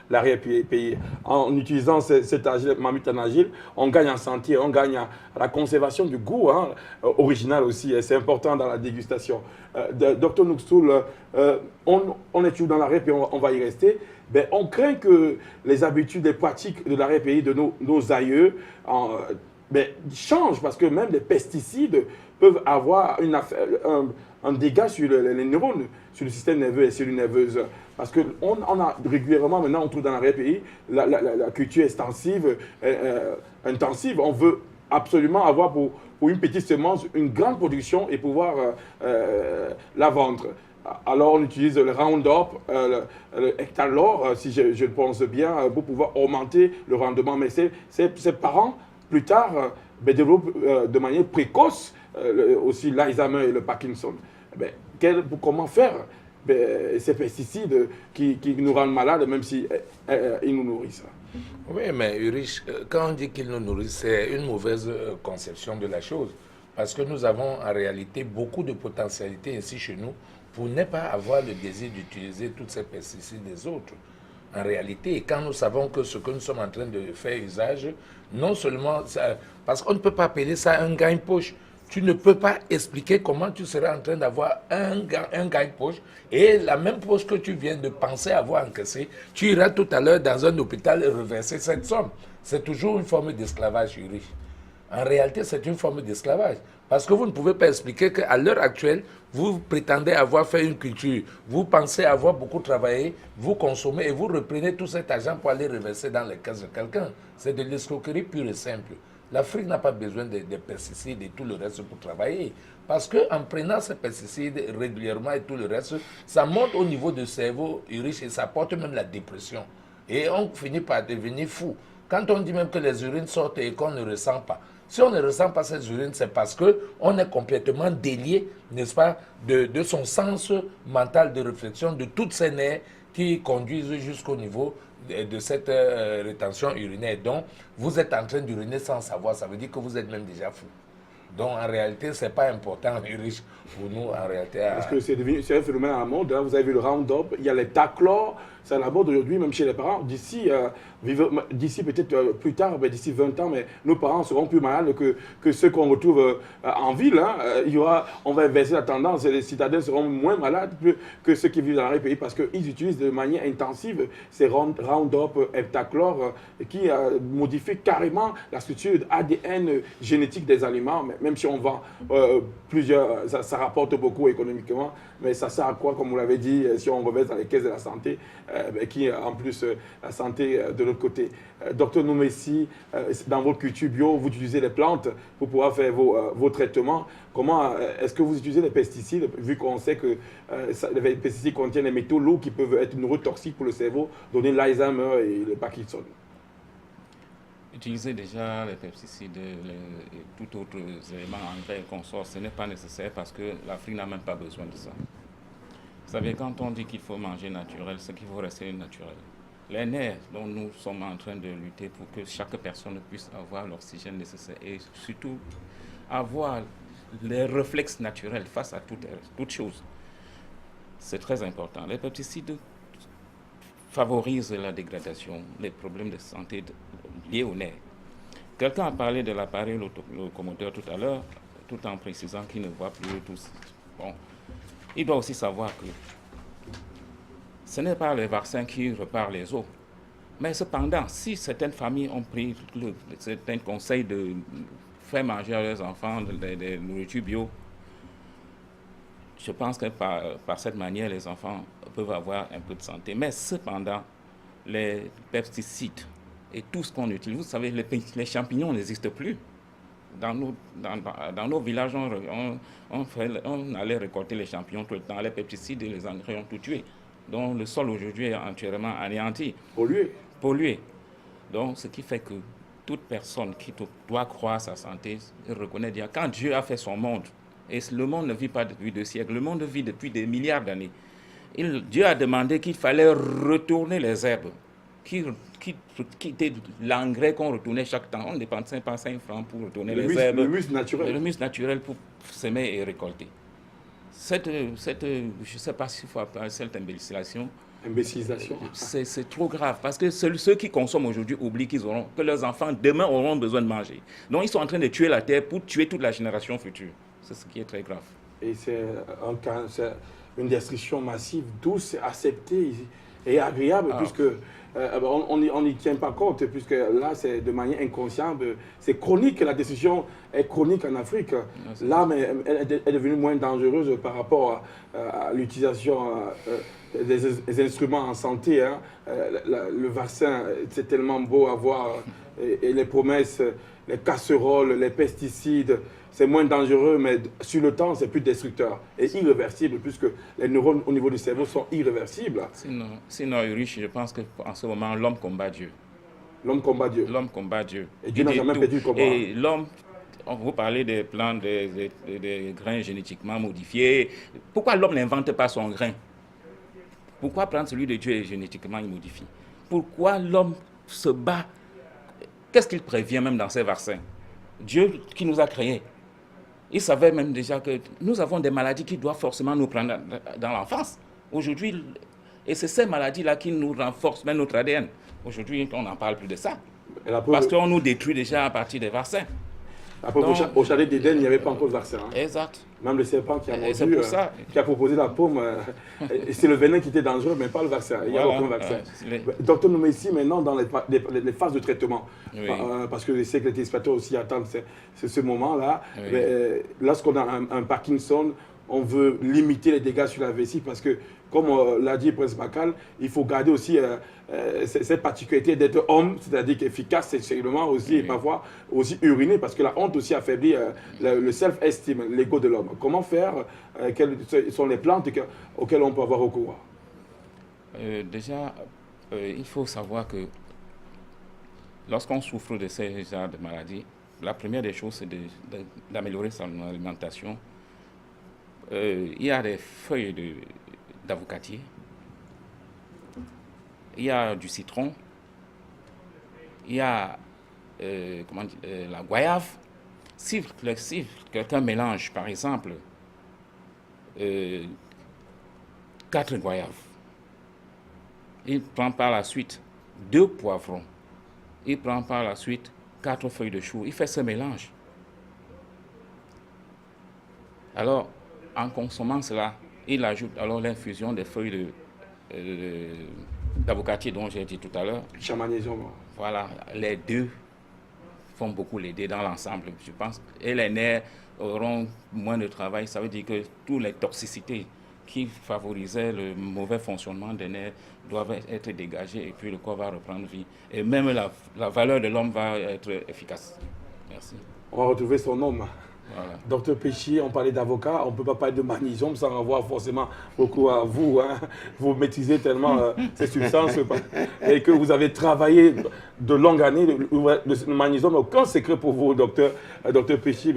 l'arrière-pays. En utilisant cette marmite en argile, on gagne en santé, on gagne à la conservation du goût original aussi. C'est important dans la dégustation. Dr Noukstoul, on est toujours dans l'arrière-pays, on va y rester. Ben, on craint que les habitudes, les pratiques de l'arrière-pays de nos aïeux changent parce que même les pesticides peuvent avoir un dégât sur les neurones, sur le système nerveux et cellules nerveuses. Parce qu'on a régulièrement, maintenant, on trouve dans l'arrière-pays, la culture extensive, intensive. On veut absolument avoir pour une petite semence une grande production et pouvoir la vendre. Alors on utilise le Roundup, le Hectalor, si je le pense bien, pour pouvoir augmenter le rendement. Mais ces parents, plus tard, développent de manière précoce aussi l'Alzheimer et le Parkinson. Comment faire ces pesticides qui nous rendent malades, même si ils nous nourrissent? Oui, mais Ulrich, quand on dit qu'ils nous nourrissent, c'est une mauvaise conception de la chose. Parce que nous avons en réalité beaucoup de potentialités ici chez nous pour ne pas avoir le désir d'utiliser tous ces pesticides des autres. En réalité, quand nous savons que ce que nous sommes en train de faire usage, non seulement ça, parce qu'on ne peut pas appeler ça un gain-poche. Tu ne peux pas expliquer comment tu seras en train d'avoir un gain-poche et la même poche que tu viens de penser avoir encaissée, tu iras tout à l'heure dans un hôpital et reverser cette somme. C'est toujours une forme d'esclavage, Ulrich. En réalité, c'est une forme d'esclavage. Parce que vous ne pouvez pas expliquer qu'à l'heure actuelle, vous prétendez avoir fait une culture, vous pensez avoir beaucoup travaillé, vous consommez et vous reprenez tout cet argent pour aller reverser dans les caisses de quelqu'un. C'est de l'escroquerie pure et simple. L'Afrique n'a pas besoin de pesticides et tout le reste pour travailler. Parce qu'en prenant ces pesticides régulièrement et tout le reste, ça monte au niveau du cerveau Ulrich et ça porte même la dépression. Et on finit par devenir fou. Quand on dit même que les urines sortent et qu'on ne ressent pas, si on ne ressent pas ces urines, c'est parce qu'on est complètement délié, n'est-ce pas, de son sens mental de réflexion, de toutes ces nerfs qui conduisent jusqu'au niveau de cette rétention urinaire. Donc, vous êtes en train d'uriner sans savoir, ça veut dire que vous êtes même déjà fou. Donc, en réalité, ce n'est pas important, Ulrich, pour nous, en réalité. Parce que c'est un phénomène à la mode. Hein. Vous avez vu le Roundup, il y a les Taclor, c'est à la mode aujourd'hui, même chez les parents. D'ici peut-être plus tard, d'ici 20 ans, mais nos parents seront plus malades que ceux qu'on retrouve en ville. Hein. On va inverser la tendance, et les citadins seront moins malades que ceux qui vivent dans les pays parce qu'ils utilisent de manière intensive ces Roundup, Heptachlor, qui modifient carrément la structure ADN génétique des aliments. Même si on vend plusieurs, ça rapporte beaucoup économiquement, mais ça sert à quoi, comme vous l'avez dit, si on reverse dans les caisses de la santé, qui en plus la santé de l'autre côté. Docteur Noumessi, dans votre culture bio, vous utilisez les plantes pour pouvoir faire vos traitements. Comment est-ce que vous utilisez les pesticides, vu qu'on sait que les pesticides contiennent des métaux lourds qui peuvent être neurotoxiques pour le cerveau, donner l'Alzheimer et le Parkinson? Utiliser déjà les pesticides et tout autre élément engrais et consorts, ce n'est pas nécessaire parce que l'Afrique n'a même pas besoin de ça. Vous savez, quand on dit qu'il faut manger naturel, c'est qu'il faut rester naturel. Les nerfs dont nous sommes en train de lutter pour que chaque personne puisse avoir l'oxygène nécessaire et surtout avoir les réflexes naturels face à toute chose, c'est très important. Les pesticides favorisent la dégradation, les problèmes de santé liés aux nerfs. Quelqu'un a parlé de l'appareil locomoteur tout à l'heure, tout en précisant qu'il ne voit plus tous. Bon. Il doit aussi savoir que ce n'est pas les vaccins qui réparent les os. Mais cependant, si certaines familles ont pris certains conseils de faire manger à leurs enfants des nourritures bio, je pense que par cette manière, les enfants peuvent avoir un peu de santé. Mais cependant, les pesticides et tout ce qu'on utilise, vous savez, les champignons n'existent plus. Dans nos villages, on allait récolter les champignons tout le temps. Les pesticides et les engrais ont tout tué. dont le sol aujourd'hui est entièrement anéanti. Pollué. Donc, ce qui fait que toute personne qui doit croire sa santé reconnaît dire quand Dieu a fait son monde, et le monde ne vit pas depuis 2 siècles, le monde vit depuis des milliards d'années. Dieu a demandé qu'il fallait retourner les herbes, quitter l'engrais qu'on retournait chaque temps. On ne dépensait pas 5 francs pour retourner les herbes. Le muscle naturel. Le muscle naturel pour semer et récolter. Je ne sais pas s'il faut appeler cette imbécilisation. C'est trop grave parce que ceux qui consomment aujourd'hui oublient que leurs enfants demain auront besoin de manger. Donc ils sont en train de tuer la terre pour tuer toute la génération future. C'est ce qui est très grave. Et c'est une destruction massive, douce, acceptée et agréable, puisque on n'y tient pas compte, puisque là, c'est de manière inconsciente. C'est chronique, la destruction est chronique en Afrique. L'âme est devenue moins dangereuse par rapport à l'utilisation des instruments en santé. Hein. Le vaccin, c'est tellement beau à voir. Et les promesses, les casseroles, les pesticides, c'est moins dangereux, mais sur le temps, c'est plus destructeur et irréversible, puisque les neurones au niveau du cerveau sont irréversibles. Sinon, Ulrich, je pense qu'en ce moment, l'homme combat Dieu. L'homme combat Dieu. L'homme combat Dieu. Et Dieu n'a jamais perdu le combat. Et l'homme, vous parlez des plants des grains génétiquement modifiés. Pourquoi l'homme n'invente pas son grain? Pourquoi prendre celui de Dieu et génétiquement modifié? Pourquoi l'homme se bat? Qu'est-ce qu'il prévient même dans ses vaccins? Dieu qui nous a créés. Il savait même déjà que nous avons des maladies qui doivent forcément nous prendre dans l'enfance. Aujourd'hui, et c'est ces maladies-là qui nous renforcent même notre ADN. Aujourd'hui, on n'en parle plus de ça. Parce qu'on nous détruit déjà à partir des vaccins. Au chalet d'Éden, il n'y avait pas encore de vaccin. Hein. Exact. Même le serpent qui a mordu, qui a proposé la paume, c'est le venin qui était dangereux, mais pas le vaccin. Il n'y a aucun vaccin. Docteur Noumessi, maintenant, dans les phases de traitement, parce que je sais que les téléspectateurs aussi attendent ce moment-là, lorsqu'on a un Parkinson, on veut limiter les dégâts sur la vessie parce que, comme l'a dit Prince Bakal, il faut garder aussi cette particularité d'être homme, c'est-à-dire efficace sexuellement aussi et parfois aussi uriner parce que la honte aussi affaiblit le self-esteem, l'ego de l'homme. Comment faire? Quelles sont les plantes auxquelles on peut avoir recours? Déjà, il faut savoir que lorsqu'on souffre de ces genres de maladies, la première des choses, c'est d'améliorer son alimentation. Il y a des feuilles d'avocatier, il y a du citron, il y a la goyave. Si quelqu'un mélange, par exemple, 4 goyaves, il prend par la suite 2 poivrons, il prend par la suite 4 feuilles de chou, il fait ce mélange. Alors, en consommant cela, il ajoute alors l'infusion des feuilles d'avocatier dont j'ai dit tout à l'heure. Chamagnésium. Voilà, les deux font beaucoup l'aider dans l'ensemble, je pense. Et les nerfs auront moins de travail. Ça veut dire que toutes les toxicités qui favorisaient le mauvais fonctionnement des nerfs doivent être dégagées et puis le corps va reprendre vie. Et même la valeur de l'homme va être efficace. Merci. On va retrouver son homme. Voilà. Docteur Péchi, on parlait d'avocat, on ne peut pas parler de magnésium sans avoir forcément beaucoup à vous. Hein. Vous maîtrisez tellement ces substances et que vous avez travaillé de longues années. Le magnésium, aucun secret pour vous, docteur Péchi.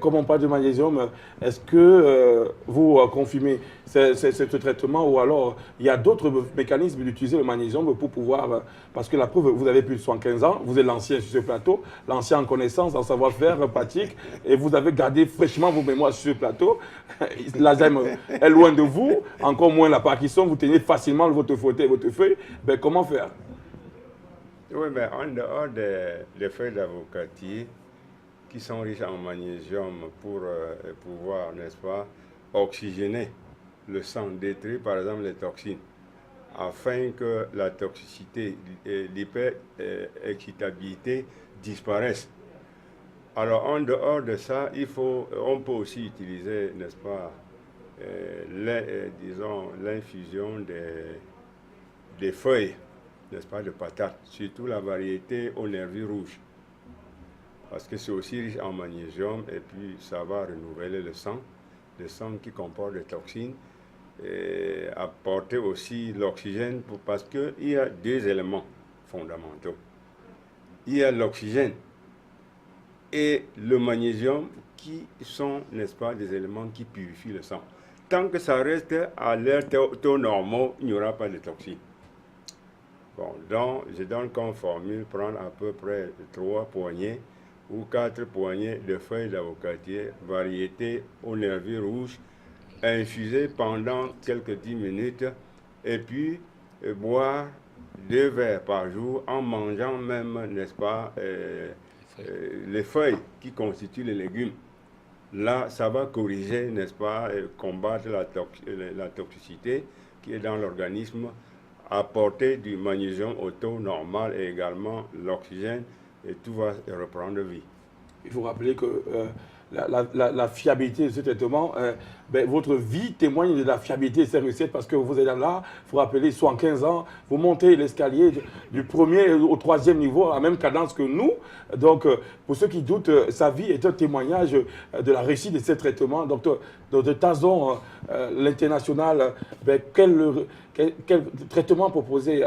Comme on parle de magnésium, est-ce que vous confirmez ce traitement ou alors il y a d'autres mécanismes d'utiliser le magnésium pour pouvoir... Parce que la preuve, vous avez plus de 75 ans, vous êtes l'ancien sur ce plateau, l'ancien en connaissance, en savoir-faire, pratique, et vous avez gardé fraîchement vos mémoires sur ce plateau. L'Alzheimer est loin de vous, encore moins la Parkinson, vous tenez facilement votre fauteuil et votre feuille. Ben, comment faire? Oui, mais en dehors des feuilles d'avocatier qui sont riches en magnésium pour pouvoir, n'est-ce pas, oxygéner le sang, détruire par exemple les toxines, afin que la toxicité et l'hyperexcitabilité disparaissent. Alors, en dehors de ça, on peut aussi utiliser, n'est-ce pas, disons, l'infusion des feuilles, n'est-ce pas, de patates, surtout la variété aux nervures rouges. Parce que c'est aussi riche en magnésium et puis ça va renouveler le sang qui comporte des toxines. apporter aussi l'oxygène parce qu'il y a deux éléments fondamentaux. Il y a l'oxygène et le magnésium qui sont, n'est-ce pas, des éléments qui purifient le sang. Tant que ça reste à leur taux normaux, il n'y aura pas de toxines. Bon, donc, je donne comme formule prendre à peu près 3 poignées ou 4 poignées de feuilles d'avocatier, variété aux nervures rouges, infusées pendant quelques 10 minutes, et puis boire 2 verres par jour en mangeant même, n'est-ce pas, les feuilles qui constituent les légumes. Là, ça va corriger, n'est-ce pas, combattre la toxicité qui est dans l'organisme, apporter du magnésium au taux normal et également l'oxygène, et tout va reprendre vie. Il faut rappeler que la fiabilité de ce traitement, votre vie témoigne de la fiabilité de ces recettes parce que vous êtes là, il faut rappeler, 75 ans, vous montez l'escalier du premier au 3e niveau à la même cadence que nous. Donc, pour ceux qui doutent, sa vie est un témoignage de la réussite de ces traitements. Docteur Tazon, l'international, quel traitement proposer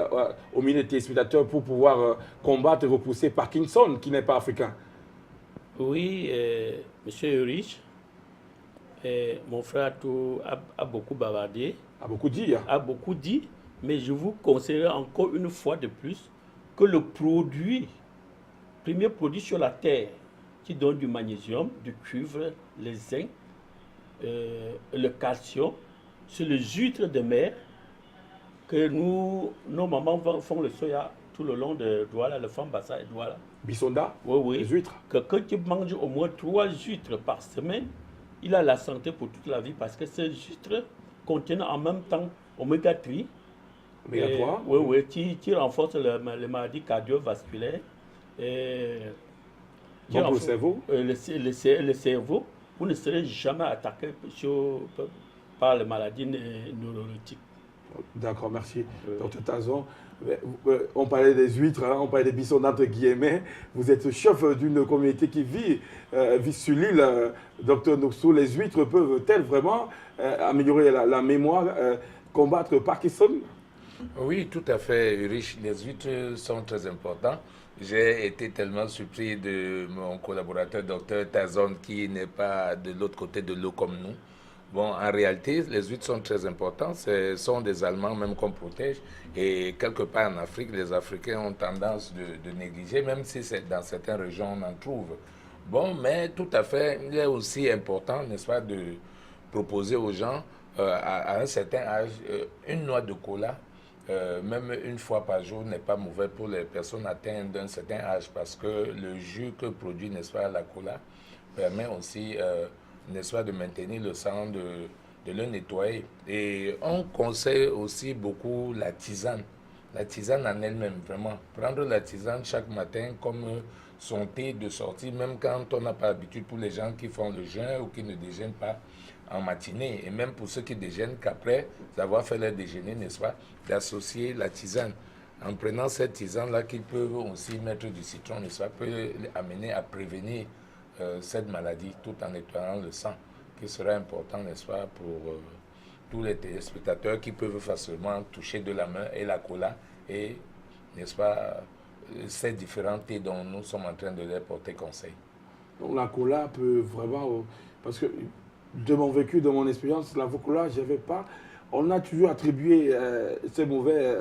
au milieu des téléspectateurs pour pouvoir combattre et repousser Parkinson, qui n'est pas africain? Oui, Monsieur Urich, mon frère a beaucoup bavardé. A beaucoup dit. Hein. A beaucoup dit, mais je vous conseillerais encore une fois de plus que le premier produit sur la terre qui donne du magnésium, du cuivre, le zinc, le calcium, c'est le huître de mer que nos mamans font le soya tout le long de Douala, le Fambassa et Douala. Bisonda, oui. Les huîtres. Que quand tu manges au moins 3 huîtres par semaine, il a la santé pour toute la vie parce que ces huîtres contiennent en même temps oméga 3. Oméga 3. Oui, qui renforce les maladies cardiovasculaires. Bon pour le cerveau. Le cerveau, vous ne serez jamais attaqué par les maladies neurologiques. D'accord, merci. Docteur Tazon, on parlait des huîtres, hein, on parlait des bisons entre guillemets. Vous êtes chef d'une communauté qui vit sur l'île, Docteur Noxou. Les huîtres peuvent-elles vraiment améliorer la mémoire, combattre Parkinson? Oui, tout à fait, Urich. Les huîtres sont très importants. J'ai été tellement surpris de mon collaborateur, Docteur Tazon, qui n'est pas de l'autre côté de l'eau comme nous. Bon, en réalité, les huîtres sont très importantes. Ce sont des Allemands même qu'on protège. Et quelque part en Afrique, les Africains ont tendance de négliger, même si dans certaines régions on en trouve. Bon, mais tout à fait, il est aussi important, n'est-ce pas, de proposer aux gens, à un certain âge, une noix de cola, même une fois par jour, n'est pas mauvais pour les personnes atteintes d'un certain âge, parce que le jus que produit, n'est-ce pas, la cola, permet aussi... n'est-ce pas, de maintenir le sang, de le nettoyer. Et on conseille aussi beaucoup la tisane en elle-même, vraiment. Prendre la tisane chaque matin comme son thé de sortie, même quand on n'a pas l'habitude, pour les gens qui font le jeûne ou qui ne déjeunent pas en matinée, et même pour ceux qui déjeunent qu'après avoir fait leur déjeuner, n'est-ce pas, d'associer la tisane. En prenant cette tisane-là, qu'ils peuvent aussi mettre du citron, n'est-ce pas, peut amener à prévenir cette maladie tout en nettoyant le sang, qui sera important, n'est-ce pas, pour tous les téléspectateurs qui peuvent facilement toucher de la main et la cola et, n'est-ce pas, ces différents thés dont nous sommes en train de leur porter conseil. Donc la cola peut vraiment, parce que de mon vécu, de mon expérience, la cola, je n'avais pas, on a toujours attribué ces mauvais...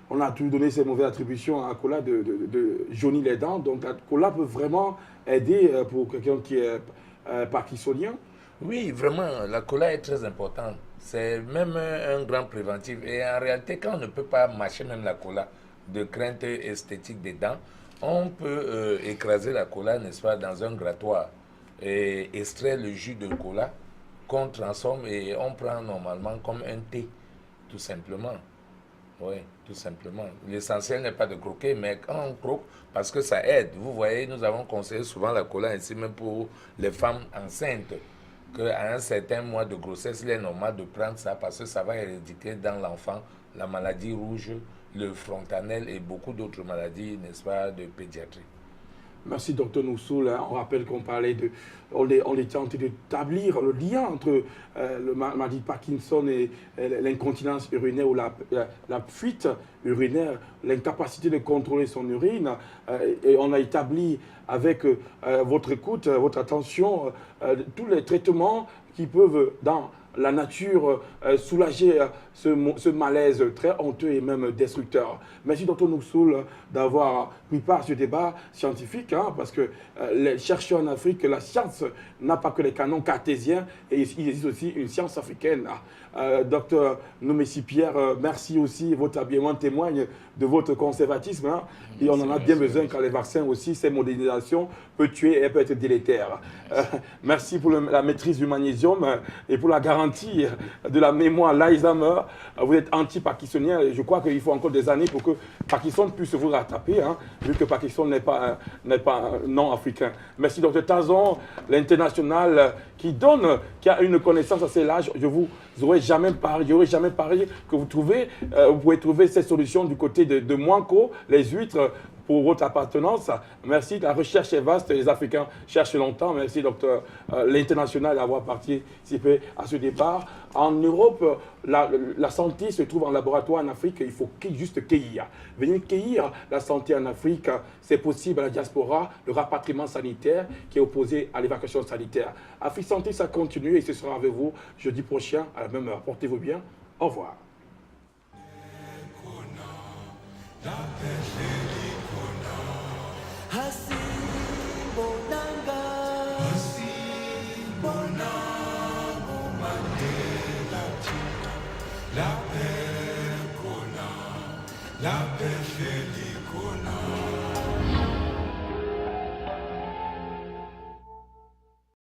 on a toujours donné ces mauvaises attributions à cola de jaunir les dents. Donc la cola peut vraiment aider pour quelqu'un qui est parkinsonien. Oui, vraiment, la cola est très importante. C'est même un grand préventif. Et en réalité, quand on ne peut pas mâcher même la cola de crainte esthétique des dents, on peut écraser la cola, n'est-ce pas, dans un grattoir et extraire le jus de cola qu'on transforme et on prend normalement comme un thé, tout simplement. Oui, tout simplement. L'essentiel n'est pas de croquer, mais quand on croque, parce que ça aide. Vous voyez, nous avons conseillé souvent la cola ici, même pour les femmes enceintes, qu'à un certain mois de grossesse, il est normal de prendre ça parce que ça va éradiquer dans l'enfant la maladie rouge, le frontanel et beaucoup d'autres maladies, n'est-ce pas, de pédiatrie. Merci, docteur Noussoul. On rappelle qu'on parlait de... On était en train d'établir le lien entre le maladie de Parkinson et l'incontinence urinaire ou la fuite urinaire, l'incapacité de contrôler son urine. Et on a établi avec votre écoute, votre attention, tous les traitements qui peuvent, dans la nature, soulager ce malaise très honteux et même destructeur. Merci, Dr Noussoul, d'avoir pris part à ce débat scientifique, hein, parce que les chercheurs en Afrique, la science n'a pas que les canons cartésiens, et il existe aussi une science africaine. Docteur Nomessi Pierre, merci aussi, votre habillement témoigne de votre conservatisme, hein, et on en a bien besoin car les vaccins aussi, ces modernisations peut tuer et peut être délétère. Merci pour la maîtrise du magnésium et pour la garantie de la mémoire l'Alzheimer. Vous êtes anti-parkinsonien et je crois qu'il faut encore des années pour que Parkinson puisse vous rattraper, hein, vu que Parkinson n'est pas non africain. Merci Dr Tazon, l'international qui a une connaissance assez large. Je vous aurais jamais parié que vous pouvez trouver cette solution du côté de Mouanko, les huîtres, pour votre appartenance. Merci. La recherche est vaste. Les Africains cherchent longtemps. Merci, docteur l'international, d'avoir participé à ce départ. En Europe, la santé se trouve en laboratoire en Afrique. Il faut juste cueillir. Venir cueillir la santé en Afrique, c'est possible à la diaspora, le rapatriement sanitaire qui est opposé à l'évacuation sanitaire. Afrique Santé, ça continue et ce sera avec vous jeudi prochain à la même heure. Portez-vous bien. Au revoir. La paix,